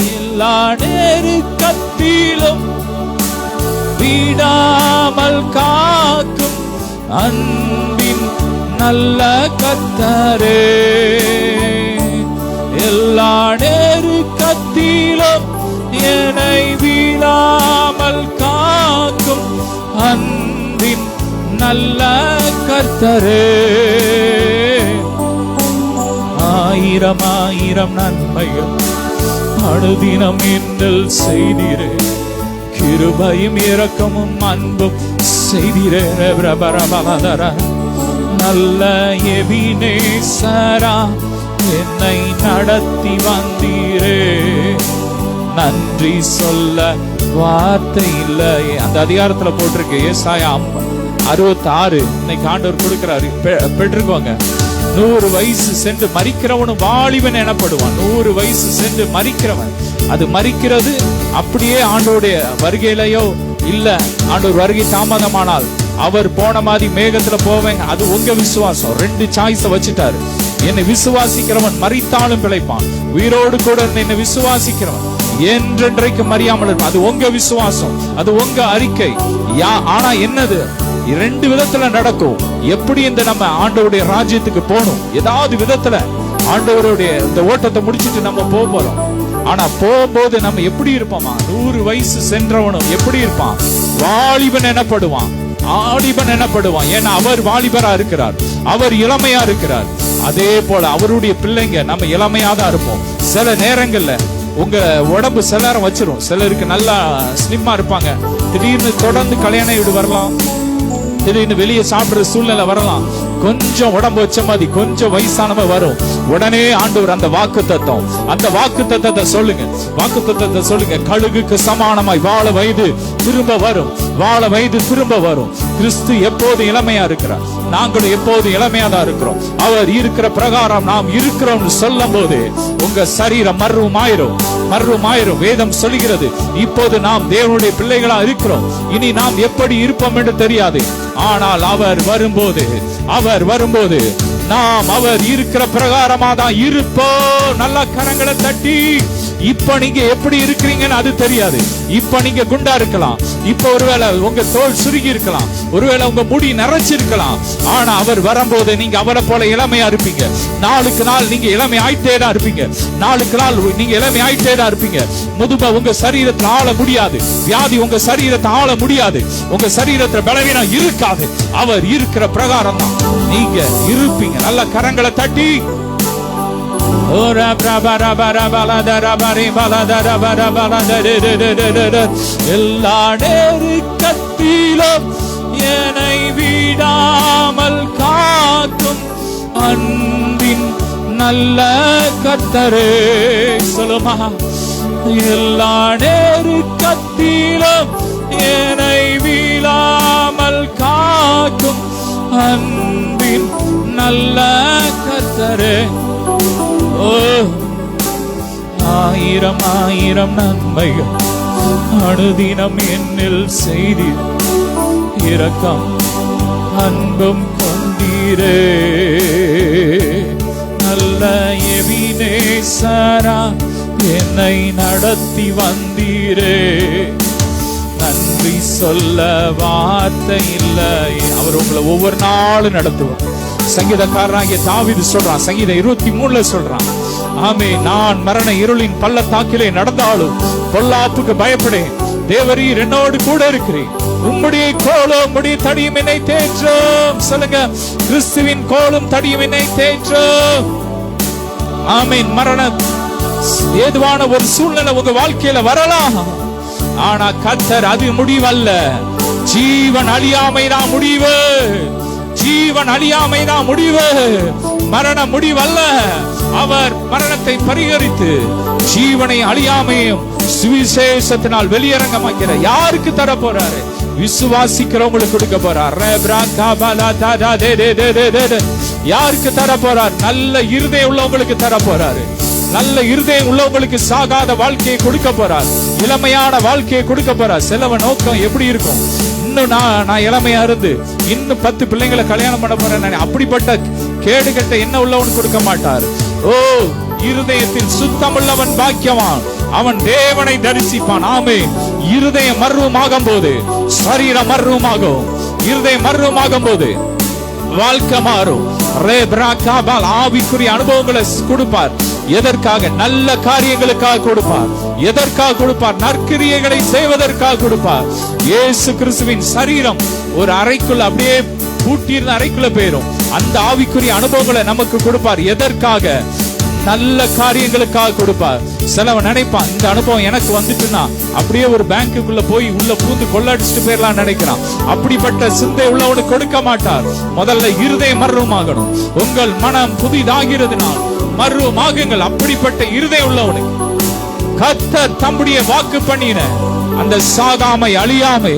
எல்லா நெருக்கத்திலும் விடாமல் காக்கும் அன்பின் நல்ல கர்த்தரே. எல்லா நெருக்கத்திலும் என்னை விடாமல் காக்கும் அன்பின் நல்ல கர்த்தரே. ஆயிரம் ஆயிரம் நன்மைகள் அனுதினம் என்னில் செய்தீரே. கிருபையும் இரக்கமும் அன்பும் செய்தீரே. நல்ல எபினேசரா என்னை நடத்தி வந்தீரே. நன்றி சொல்ல வார்த்தை இல்லை. அந்த அதிகாரத்துல போட்டிருக்கு, ஏசாயா 66. இன்னைக்கு ஆண்டவர் கொடுக்கிறாரு, பெற்றுக்கோங்க. 100 வயசு சென்று மரிக்கிறவனும் வாலிபன் எனப்படுவான். 100 வயசு சென்று மரிக்கிறவன், அது மரிக்கிறது அப்படியே ஆண்டோடைய வருகையிலையோ இல்ல ஆண்டவர் வருகை தாமதமானால் அவர் போன மாதிரி மேகத்துல போவேன். அது உங்க விசுவாசம். 2 சாய்ஸ வச்சுட்டாரு. என்னை விசுவாசிக்கிறவன் மரித்தாலும் பிழைப்பான், உயிரோடு கூட என்னை விசுவாசிக்கிறவன் என்றென்றைக்கு மறியாமல் இருக்கும். அது உங்க விசுவாசம், அது உங்க அறிக்கை. ஆனா என்னது, 2 விதத்துல நடக்கும். எப்படி இந்த நம்ம ஆண்டவருடைய ராஜ்யத்துக்கு போகணும், ஏதாவது விதத்துல ஆண்டவருடைய இந்த ஓட்டத்தை முடிச்சிட்டு நம்ம போறோம். ஆனா போகும்போது நம்ம எப்படி இருப்போமா, 100 வயசு சென்றவனும் எப்படி இருப்பான், வாலிபன் எனப்படுவான், ஆலிபன் எனப்படுவான். ஏன்னா அவர் வாலிபரா இருக்கிறார், அவர் இளமையா இருக்கிறார். அதே போல அவருடைய பிள்ளைங்க நம்ம இளமையா தான் இருப்போம். சில நேரங்கள்ல உங்க உடம்பு சிலரம் வச்சிரும். சிலருக்கு நல்லா ஸ்லிம்மா இருப்பாங்க, திடீர்னு தொடர்ந்து கல்யாண வீடு வரலாம், திடீர்னு வெளியே சாப்பிடுற சூழ்நிலை வரலாம். கொஞ்சம் உடம்பு வச்ச மாதிரி கொஞ்சம் வயசானவ வரும். உடனே ஆண்டவர் அந்த வாக்கு தத்தத்தை சொல்லுங்க, வாக்கு தத்தத்தை சொல்லுங்க. கழுகுக்கு சமானமாய் வாழ வயது திரும்ப வரும், வாழ வயது திரும்ப வரும். கிறிஸ்து எப்போது இளமையா இருக்கிறார், நாங்களும் எப்போது இளமையா தான் இருக்கிறோம். அவர் இருக்கிற பிரகாரம் நாம் இருக்கிறோம் சொல்லும் போது உங்க சரீரம் மர்வமாயிரும். மர்வமாயிரும். வேதம் சொல்லுகிறது, இப்போது நாம் தேவனுடைய பிள்ளைகளா இருக்கிறோம். இனி நாம் எப்படி இருப்போம் என்று தெரியாது. ஆனால் அவர் வரும்போது நாம் அவர் இருக்கிற பிரகாரமா தான் இருப்போம். நல்ல கரங்களை தட்டி, இப்ப நீங்க எப்படி இருக்கிறீங்கன்னு அது தெரியாது. இப்ப நீங்க குண்டா இருக்கலாம், இப்ப ஒருவேளை உங்க தோல் சுருகி இருக்கலாம், ஒருவேளை உங்க முடி நரைச்சிருக்கலாம். ஆனா அவர் வரும்போது நீங்க அவரை போல இளமையா இருப்பீங்க. நாளுக்கு நாள் நீங்க இளமை ஆயிட்டேதான் இருப்பீங்க. நாளுக்கு நாள் நீங்க இளமை ஆயிட்டேதான் இருப்பீங்க. முதுமை உங்க சரீரத்தை ஆள முடியாது. வியாதி உங்க சரீரத்தை ஆள முடியாது. உங்க சரீரத்துல பலவீனம் இருக்காது. அவர் இருக்கிற பிரகாரம் தான் நீங்க இருப்பீங்க. நல்ல கரங்களை தட்டி, எல்லா நெருக்கத்திலும் என்னை விடாமல் காக்கும் அன்பின் நல்ல கர்த்தரே. சொல்லுமா, எல்லா நெருக்கத்திலும் என்னை விடாமல் காக்கும் அன்பின் நல்ல கர்த்தரே. ஓ, ஆயிரம் ஆயிரம் நன்மைகள் அனுதினம் என்னில் செய்தி, இரக்கம் அன்பும் கொண்டீரே. நல்ல எபினேசரா என்னை நடத்தி வந்தீரே. நன்றி சொல்ல வார்த்தை இல்லை. அவர் உங்களை ஒவ்வொரு நாளும் நடத்துவார். சங்கீதக்காரனாகிய தாவீது சொல்றான், சங்கீதம் 23 சொல்றான், ஆமே, நான் மரண இருளின் பள்ளத்தாக்கிலே நடந்தாலும் பொல்லாப்புக்கு பயப்படேன். தேவரீர் என்னோடு கூட இருக்கிறேன். உம்முடைய கோலும் உம்முடைய தடியும் என்னை தேற்றும். சொல்லுங்க, கிறிஸ்துவின் கோலும் தடியும் என்னை தேற்றும். ஆமீன். மரண ஏதுவான ஒரு சூழ்நிலை உங்க வாழ்க்கையில வரலாம். ஆனா கர்த்தர் அது முடிவல்ல. ஜீவன் அழியாமைதான் முடிவு. ஜீவன் அழியாமைதான் முடிவு. மரணம் முடிவல்ல. அவர் மரணத்தை பரிகரித்து ஜீவனை அழியாமையும் சுவிசேஷத்தினால் வெளியரங்கமாக்கிற யாருக்கு தர போறாரு? விசுவாசிக்கிறவங்களுக்கு கொடுக்க போறார். யாருக்கு தர போறார்? நல்ல இருதயம் உள்ளவங்களுக்கு தர போறாரு. நல்ல இருதயம் உள்ளவங்களுக்கு சாகாத வாழ்க்கையை கொடுக்க போறார். இளமையான வாழ்க்கையை கொடுக்க போறார். செலவு நோக்கம் எப்படி இருக்கும்? இன்னும் நான் இளமையா இருந்து இன்னும் 10 பிள்ளைங்களை கல்யாணம் பண்ண போறேன். அப்படிப்பட்ட கேடுகட்ட என்ன உள்ளவன் கொடுக்க மாட்டார். ஓ, இருதயத்தில் சுத்தம் உள்ளவன் பாக்கியவான், அவன் தேவனை தரிசிப்பான். ஆமே. இருதயம் மர்வமாகும் போது சரீரம் மர்வமாகும். இருதயம் மர்வமாகும் போது வாழ்க்கை மாறும். ஆவிக்குரிய அனுபவங்களை கொடுப்பார். எதற்காக? நல்ல காரியங்களுக்காக கொடுப்பார். எதற்காக கொடுப்பார்? நற்கிரியைகளை செய்வதற்காக கொடுப்பார். இயேசு கிறிஸ்துவின் சரீரம் ஒரு அறைக்குள்ள அப்படியே பூட்டியிருந்த அறைக்குள்ள போயிரும். அந்த ஆவிக்குரிய அனுபவங்களை நமக்கு கொடுப்பார். எதற்காக? நல்ல காரியங்களுக்காக கொடுப்பார். சிலவன் நினைப்பான், இந்த அனுபவம் எனக்கு வந்துட்டுனா அப்படியே ஒரு பேங்குக்குள்ள போய் உள்ள பூந்து கொள்ளடிச்சுட்டு போயிடலாம் நினைக்கிறான். அப்படிப்பட்ட சிந்தை உள்ளவனுக்கு கொடுக்க மாட்டார். முதல்ல இருதயம் மர்வமாகணும். உங்கள் மனம் புதிதாகிறதுனால் மர்வமாகுங்கள். அப்படிப்பட்ட இருதயம் உள்ளவனுக்கு கர்த்தர் தம்முடைய வாக்கு பண்ணின அந்த சாகாமை அழியாமை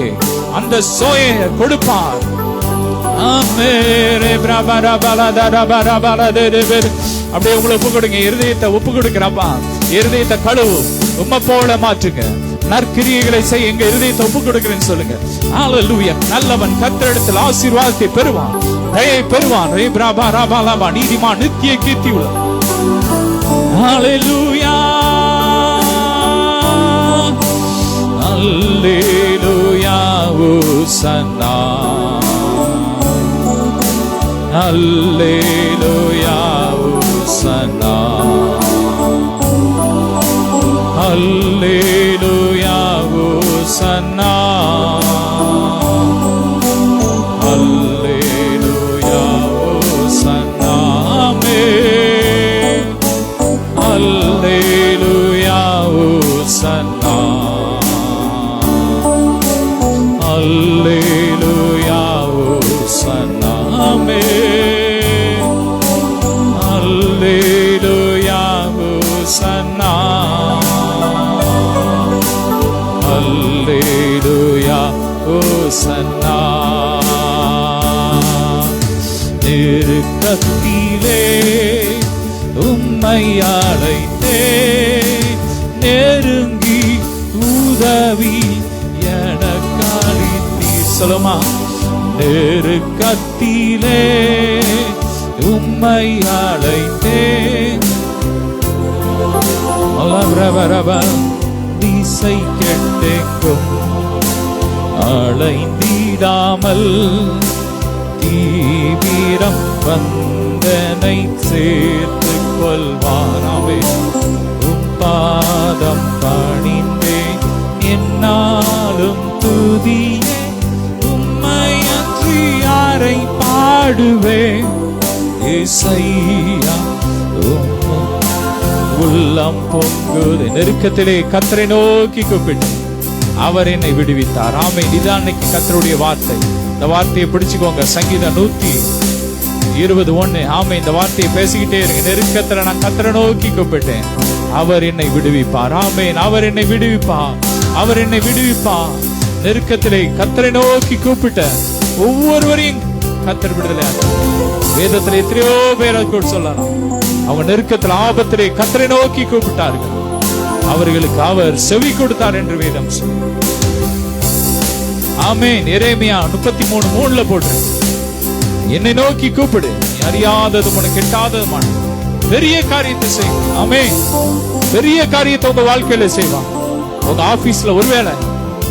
அந்த சோயை கொடுப்பார். அப்படியே உங்களை ஒப்பு கொடுங்க. இருதயத்தை ஒப்பு கொடுக்கிறப்பா. இருதயத்தை கழுவு, உம்மை போல மாற்றுங்க. நற்கிரியைகளை செய்ய எங்க இருதயத்தை ஒப்பு கொடுக்கிறேன்னு சொல்லுங்க. ஹல்லேலூயா. நல்லவன் கர்த்தரிடத்தில் ஆசீர்வாதத்தை பெறுவான், தயை பெறுவான். நீதிமான் நித்திய கீர்த்தி உள்ள. ஹல்லேலூயா. ஹல்லேலூயா. ஓசன்னா. ஹல்லேலூயா. ஓசன்னா. ஹல்லேலூயா. ஓசன்னா. ஹல்லேலூயா. ஓசன்னா. ஆமென். ஹல்லேலூயா. ஓசன்னா. ஹல்லேலூயா. ஓசன்னா. ஆமென். ஹல்லேலூயா. ஓசன்னா. ஹல்லேலூயா. ஓசன்னா. நெருக்கத்திலே உம்மை அழைத்தேன், நெருங்கி உதவி எனக்களித்தீர். சொல்லுமா, நெருக்கத்திலே உம்மை அழைத்தேன். திசை கெட்டெங்கும் அலைந்திடாமல் தீவிரம் வந்தனை சேர்த்து கொள்வாராவே. பாதம் பணிந்தேன் என்னாலும் துதியே, உம்மையன்றி யாரை பாடுவேன். இசையா உள்ளம் பொங்குது. நெருக்கத்திலே கர்த்தரை நோக்கி கூப்பிட்டு அவர் என்னை விடுவித்தார். ஆமென். இதான் இன்னைக்கு கர்த்தருடைய வார்த்தை. இந்த வார்த்தையை பிடிச்சுக்கோங்க. சங்கீதம் 121. ஆமென். இந்த வார்த்தையை பேசிக்கிட்டே இருங்க. நெருக்கத்துல நான் கர்த்தரை நோக்கி கூப்பிட்டேன், அவர் என்னை விடுவிப்பார். ஆமென். அவர் என்னை விடுவிப்பார், அவர் என்னை விடுவிப்பார். நெருக்கத்திலே கர்த்தரை நோக்கி கூப்பிட்ட ஒவ்வொருவரையும் கர்த்தர் விடுதலை. வேதத்துல எத்தனையோ பேரை சொல்லலாம். அவங்க நெருக்கத்தில் ஆபத்திலே கர்த்தரை நோக்கி கூப்பிட்டார்கள், அவர்களுக்கு அவர் செவி கொடுத்தார் என்று வேதம் சொல்லு. ஆமென். எரேமியா 33:3 போட்டு, என்னை நோக்கி கூப்பிடு, நீ அறியாததும் உனக்கு எட்டாததுமான பெரிய காரியத்தை செய்வான். ஆமென். பெரிய காரியத்தை உங்க வாழ்க்கையில செய்வான். உங்க ஆபீஸ்ல ஒருவேளை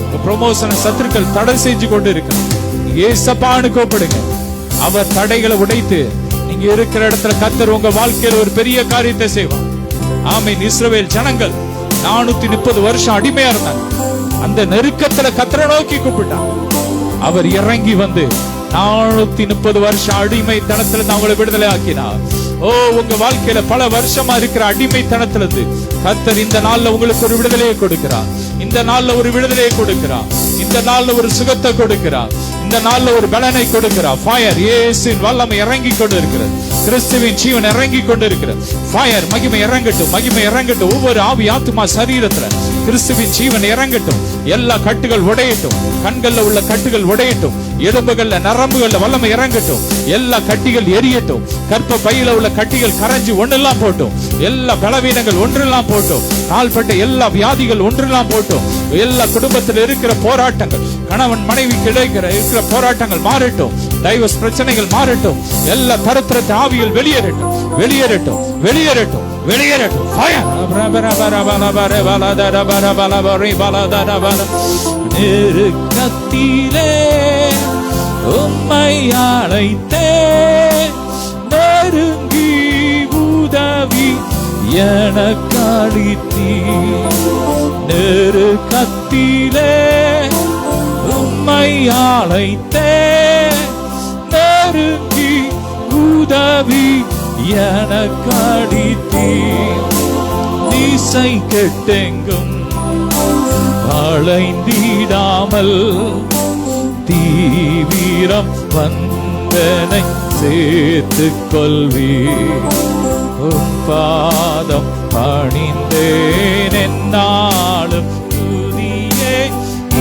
உங்க ப்ரமோஷனை சத்துருக்கள் தடை செஞ்சு கொண்டு இருக்கிறான், ஏசப்பான்னு கூப்பிடுங்க. அவர் தடைகளை உடைத்து நீங்க இருக்கிற இடத்துல கர்த்தர் உங்க வாழ்க்கையில ஒரு பெரிய காரியத்தை செய்வான். ஆமென். இஸ்ரவேல் ஜனங்கள் 430 வருஷம் அடிமையா இருந்தாங்க. அந்த நெருக்கத்துல கர்த்தரை நோக்கி கூப்பிட்டான், அவர் இறங்கி வந்து 430 வருஷம் அடிமைத்தனத்துல அவங்களை விடுதலை ஆக்கினார். ஓ, உங்க வாழ்க்கையில பல வருஷமா இருக்கிற அடிமைத்தனத்திலிருந்து கர்த்தர் இந்த நாள்ல உங்களுக்கு ஒரு விடுதலையை கொடுக்கிறார். இந்த நாள்ல ஒரு விடுதலையை கொடுக்கிறார். இந்த நாள்ல ஒரு சுகத்தை கொடுக்கிறார். இந்த நாள்ல ஒரு பலனை கொடுக்கிறார். ஃபயர், இயேசுவின் வல்லமை இறங்கி கொண்டு இருக்கிறது. கிறிஸ்துவின் ஜீவன் இறங்கி கொண்டு இருக்கிறது. ஃபயர், மகிமை இறங்கட்டும், மகிமை இறங்கட்டும். ஒவ்வொரு ஆவி ஆத்துமா சரீரத்துல கிறிஸ்துவின் ஜீவன் இறங்கட்டும். எல்லா கட்டுகள் உடையட்டும். கண்கள்ல உள்ள கட்டுகள் உடையட்டும். எலும்புகள்ல நரம்புகள்ல வல்லமை இறங்கட்டும். எல்லா கட்டிகள் எரியட்டும். கற்ப பையில உள்ள கட்டிகள் கரைஞ்சு ஒன்றெல்லாம் போட்டும். எல்லா பலவீனங்கள் ஒன்றெல்லாம் போட்டும். நாள்பட்ட எல்லா வியாதிகள் ஒன்றெல்லாம் போட்டும். எல்லா குடும்பத்தில் இருக்கிற போராட்டங்கள், கணவன் மனைவிக்கு இருக்கிற போராட்டங்கள் மாறட்டும். டைவர்ஸ் பிரச்சனைகள் மாறட்டும். எல்லா தரத்திரத்த ஆவிகள் வெளியேறட்டும், வெளியேறட்டும், வெளியேறட்டும், வெளியேறட்டும். நெருக்கத்திலே உம்மை அழைத்தேன், நெருங்கி உதவி எனக்களித்தீர். நெருக்கத்திலே உம்மை அழைத்தேன், நெருங்கி உதவி எனக்களித்தீர். திசை கெட்டெங்கும் அலைந்திடாமல் தீவிரம் வந்தனை சேர்த்துக் கொள்வீர். உம் பாதம் பணிந்தேன் என்னாலும் துதியே,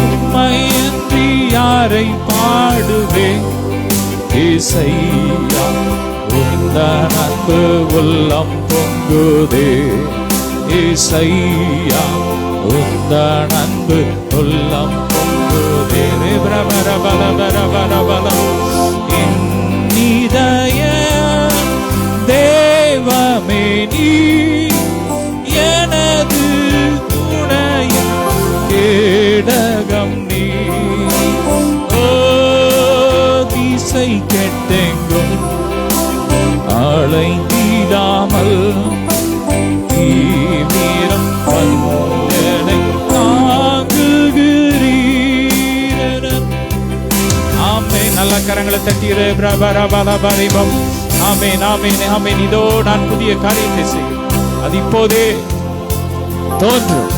உம்மையன்றி யாரை பாடுவேன். இசையா உந்தன் அன்பு உள்ளம் பொங்குதே. இசையா உந்தன் அன்பு உள்ளம் பொங்குதே. என்னிதய தேவமே நீ எனது துணையும் கேடகம் நீ. ஓ, திசை கெட்டெங்கும் அலைந்திடாமல் தீவிரம் வந்தனை தாங்குகிறீர். ஆமென். நல்ல கரங்களை தட்டிரு. ஆமென், ஆமென், ஆமென். இதோ நான் புதிய காரியத்தை செய்கிறேன், அது இப்போதே தோன்றும்.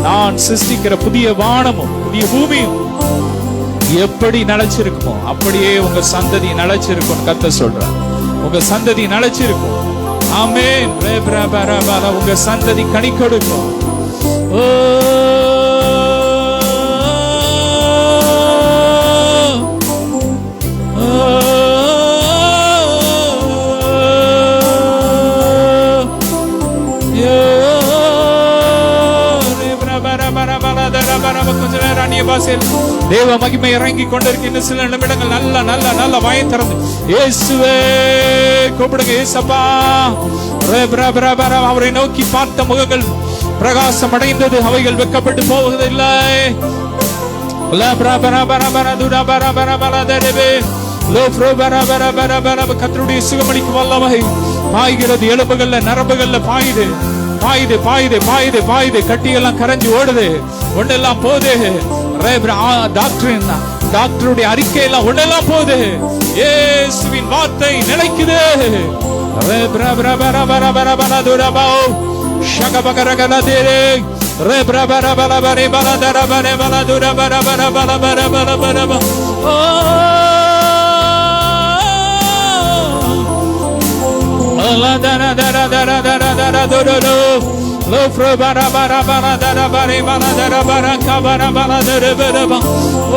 நான் சிருஷ்டிக்கிற புதிய வானமும் புதிய பூமியும் எப்படி நிலைச்சிருக்குமோ அப்படியே உங்க சந்ததி நிலைச்சிருக்கும். கர்த்தர் சொல்றார், உங்க சந்ததி நிலைச்சிருக்கும். ஆமென். உங்க சந்ததி கனி கொடுக்கும். ஓ, தேவ மகிமை இறங்கி கொண்டிருக்கு. இன்னும் சில நிமிடங்கள் நல்ல நல்ல நல்ல வாயை திறந்து இயேசுவே கூப்பிடுங்க. இயேசப்பா. அவரை நோக்கி பார்த்த முகங்கள் பிரகாசம் அடைந்தது, அவைகள் வெட்கப்பட்டு போவதில்லை. கர்த்தருடைய சுகமளிக்கும் வல்லமை பாய்கிறது, எலும்புகள்ல நரம்புகள்ல பாயுது, பாயுது பாயுது பாயுது பாயுது. கட்டியெல்லாம் கரைஞ்சு ஓடுது, ஒன்னெல்லாம் போகுது. டாக்டருடைய அறிக்கையெல்லாம் ஒன்னெல்லாம் போகுது. இயேசுவின் வார்த்தை நிலைக்குது.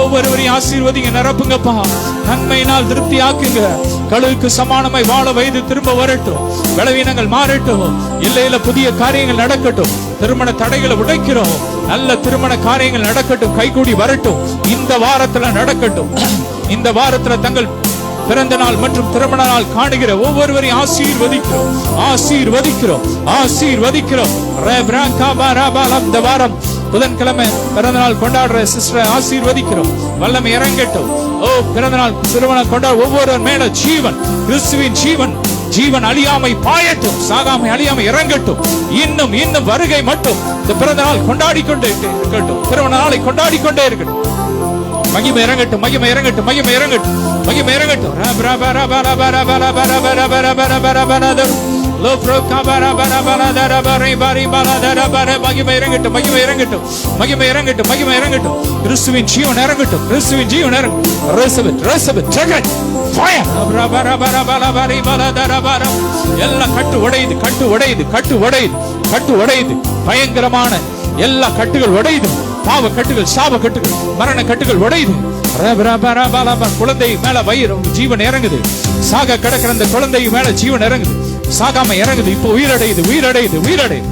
ஒவ்வொருவரையும் ஆசீர்வதிங்க, நிரப்புங்கப்பா, நன்மையினால் திருப்தி ஆக்குங்க. கழுவுக்கு சமானமாய் வாழ வயது திரும்ப வரட்டும், பலவீனங்கள் மாறட்டும், இல்லையில புதிய காரியங்கள் நடக்கட்டும். திருமண தடைகளை உடைக்கிறோம், நல்ல திருமண காரியங்கள் நடக்கட்டும், கைகூடி வரட்டும். இந்த வாரத்துல நடக்கட்டும். இந்த வாரத்துல தங்கள் பிறந்த நாள் மற்றும் திருமண நாள் காணுகிற ஒவ்வொருவரையும் ஆசீர்வதிக்கிறோம், ஆசீர்வதிக்கிறோம், ஆசீர்வதிக்கிறோம். இந்த வாரம் புதன்கிழமை பிறந்த நாள் கொண்டாடுற சிஸ்டர் ஆசீர்வதிக்கிறோம். வல்லமை இறங்கட்டும். பிறந்த நாள் திருமணம் கொண்டாட ஒவ்வொருவர் மேல ஜீவன், கிறிஸ்துவின் ஜீவன், ஜீவன் அழியாமை பாயட்டும், சாகாமை அழியாமை இறங்கட்டும். இன்னும் இன்னும் வருகை மட்டும் இந்த பிறந்த நாள் கொண்டாடி கொண்டே இருக்கட்டும், திருமண நாளை கொண்டாடி கொண்டே இருக்கட்டும். மகிமை இறங்கட்டும், மகிமை இறங்கட்டும், மகிமை இறங்கட்டும், மகிமை இறங்கட்டும். மகிமை இறங்கட்டும், மகிமை இறங்கட்டும், மகிமை இறங்கட்டும், மகிமை இறங்கட்டும். கிறிஸ்துவின் ஜீவன் இறங்கட்டும், கிறிஸ்துவின் ஜீவன் இறங்கட்டும். எல்லாம் கட்டு உடையுது, கட்டு உடையுது, கட்டு உடையுது, கட்டு உடையுது. பயங்கரமான எல்லா கட்டுகள் உடையுது. பாவ கட்டுகள், சாப கட்டுகள், மரண கட்டுகள் உடையுது. குழந்தை மேல வயிறு ஜீவன் இறங்குது. சாக கிடக்கிற அந்த குழந்தை மேல ஜீவன் இறங்குது, சாகாம இறங்குது. இப்போ உயிரடையுது, உயிரடையுது, உயிரடையுது.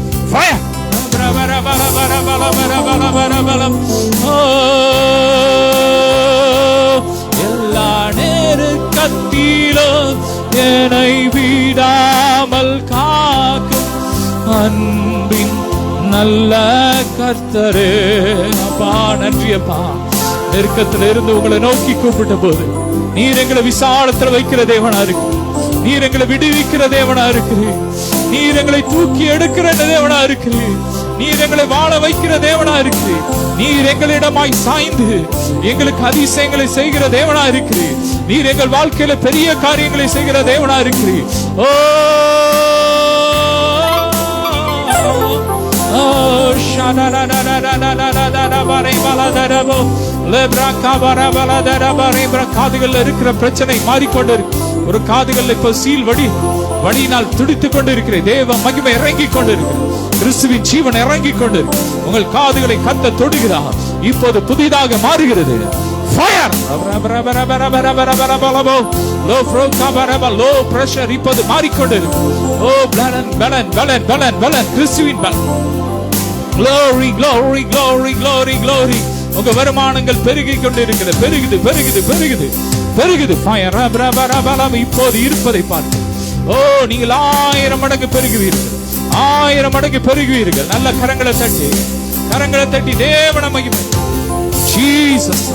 எல்லா நேரத்திலும் என்னை விடாமல் காக்கும் அன்பின் நல்ல கர்த்தரே. அப்பா நன்றி அப்பா. நெருக்கத்தில் இருந்து உங்களை நோக்கி கூப்பிட்ட போது நீர் எங்களை விசாலத்தில் வைக்கிற தேவனா இருக்கு, நீர் எங்களை விடுவிக்கிற தேவனா இருக்கிறீர், நீர் எங்களை தூக்கி எடுக்கிற தேவனா இருக்கிறீர், நீர் எங்களை வாழ வைக்கிற தேவனா இருக்கிறீர், நீர் எங்களிடமாய் சாய்ந்து எங்களுக்கு அதிசயங்களை செய்கிற தேவனா இருக்கிறீர், நீர் எங்கள் வாழ்க்கையில பெரிய காரியங்களை செய்கிற தேவனா இருக்கிறீர். காதுகள் இருக்கிற பிரச்சனை மாறிக்கொண்டு இருக்கு. ஒரு காதுகள் இப்ப சீல் வழியினால் துடித்துக் கொண்டு இருக்கிற தேவ மகிமை இறங்கிக் கொண்டு இருக்கு, கிறிஸ்துவின் ஜீவன் இறங்கிக் கொண்டு இருக்கு. உங்கள் காதுகளை கத்த தொடுகிறார், இப்போது புதிதாக மாறுகிறது. லோ பிரஷர் இப்போது மாறிக்கொண்டு இருக்கு. கிறிஸ்துவின் glory glory glory glory glory. உங்க வருமானங்கள் பெருகிக் கொண்டிருக்கிறது, பெருகுது பெருகுது பெருகுது பெருகுது. இப்போது இருப்பதை பார்த்து நீங்கள் 1000 மடங்கு பெருகுவீர்கள், 1000 மடங்கு பெருகுவீர்கள். நல்ல கரங்களை தட்டி தேவன மகிமை. ஜீசஸ்.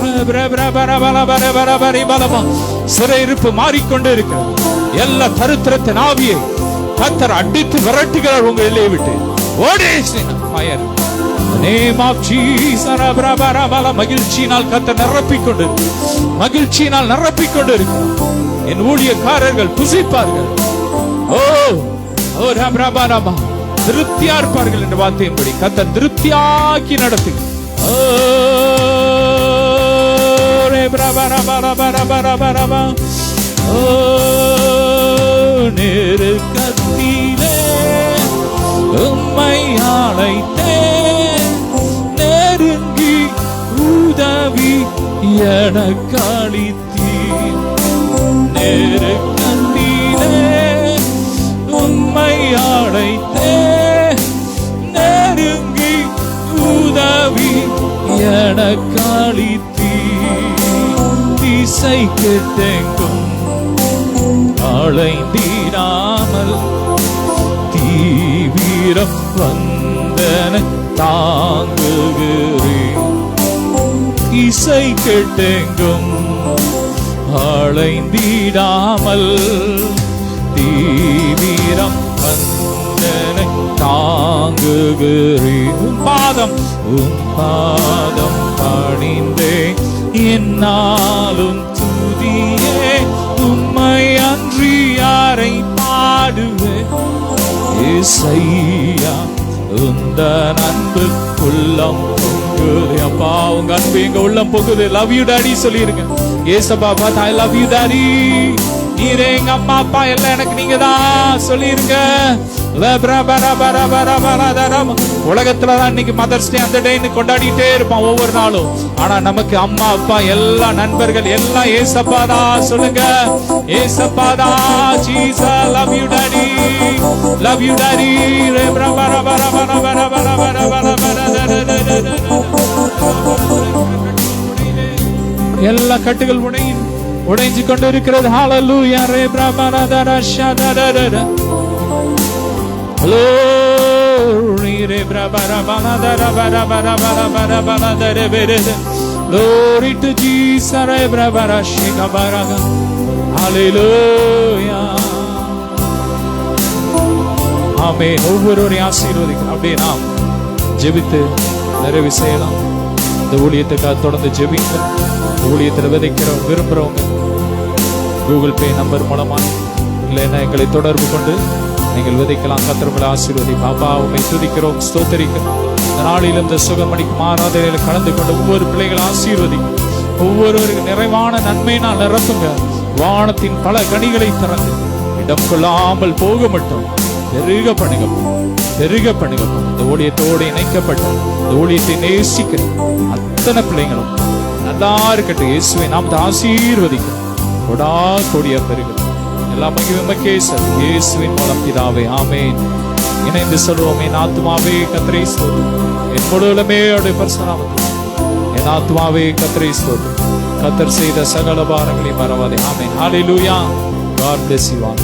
சிறையிருப்பு மாறிக்கொண்டு இருக்கிறது. எல்லா தருத்திரத்தின் ஆவியை கர்த்தர் அடித்து விரட்டுகிறார் உங்க எல்லையை விட்டு. மகிழ்ச்சியினால் கர்த்தர் நிரப்பிக்கொண்டு, மகிழ்ச்சியினால் நிரப்பிக்கொண்டு இருக்கிறார். என் ஊழியக்காரர்கள் புசிப்பார்கள், திருப்தியா இருப்பார்கள் என்ற வார்த்தையின்படி கர்த்தர் திருப்தியாக்கி நடத்து. நெருக்கத்திலே உம்மை அழைத்தேன், நெருங்கி உதவி எனக்களித்தீர். நெருக்கத்திலே உம்மை அழைத்தேன், நெருங்கி உதவி எனக்களித்தீர். இசை கேட்டெங்கும் அலைந்திடாமல் தீவிரம் வந்தன தாங்குகிறேன். இசை கேட்டெங்கும் அலைந்திடாமல் தீவிரம் வந்தன தாங்குகிறேன். உம் பாதம் பணிந்தே என்னாலும் துதியே, உம்மை அன்றி யாரை பாடுவேன். ஏசையா உந்தன் அன்பு உள்ளம் பொங்குது. அப்பா உங்க அன்பு எங்க உள்ளம் பொங்குது. லவ் யூ டாடி சொல்லிருங்க. ஏசப்பா பார்த்து ஐ லவ் யூ டாடி. நீரே எங்க அம்மா அப்பா எல்லாம் எனக்கு நீங்க தான் சொல்லிருங்க. உலகத்துலதான் இன்னைக்கு மதர்ஸ் டே அந்த டே கொண்டாடிட்டே இருப்பான் ஒவ்வொரு நாளும். ஆனா நமக்கு அம்மா அப்பா எல்லா நண்பர்கள் எல்லாம் ஏசப்பாதா சொல்லுங்க. ஏசப்பாதா. Jesus love you daddy, love you daddy. எல்லா கட்டுகள் உடைஞ்சு கொண்டு இருக்கிறது. ஹalleluya. ரே பிரபரதர ஷதரர glory re brabara banadara bara bara bara bara banadara berede. Glory to Jesus re brabara shikabaraga. Hallelujah. ஆமென். ஒவ்வொருவரையும் ஆசீர்வதிக்கிறோம். அப்படியே நாம் ஜெபித்து நிறைவு செய்யலாம். இந்த ஊழியத்துக்காக தொடர்ந்து ஜெபிங்க. இந்த ஊழியத்தில் விதைக்கிறோம் விரும்புறவங்க கூகுள் பே நம்பர் மூலமா இல்லைன்னா எங்களை தொடர்பு கொண்டு நீங்கள் விதைக்கலாம். கர்த்தர் ஆசீர்வதி. பாபா உம்மை துதிக்கிறோம், ஸ்தோத்திரிக்கிறோம். இந்த நாளிலும் இந்த சுகமணிக்கு ஆராதனையில் கலந்து கொண்டு ஒவ்வொரு பிள்ளைகளை ஆசீர்வதி. ஒவ்வொருவருக்கு நிறைவான நன்மையினால் நிரப்புங்க. வானத்தின் பல கனிகளை திறந்து இடம் கொள்ளாமல் போக மட்டும் பெருக பண்ணுங்க, பெருக பண்ணுங்க. இந்த ஊழியத்தோடு இணைக்கப்பட்ட இந்த ஊழியத்தை நேசிக்கிற அத்தனை பிள்ளைங்களும் நல்லா இருக்கட்டும். இயேசுவை நாம் ஆசீர்வதிக்கிறோம். கொடா கொடியா பெருக எல்லாம் இயேசுவின் மூலம் பிதாவே. ஆமென். இணைந்து சொல்வோம். என் ஆத்துமாவே கர்த்தரை ஸ்தோத்திரி, என் முழுவதுமே அவருடைய பரிசுத்த நாமத்தை. என் ஆத்துமாவே கர்த்தரை ஸ்தோத்திரி, கர்த்தர் செய்த சகல பாரங்களை மறவாதே. ஆமென். ஹalleluya. God bless you all.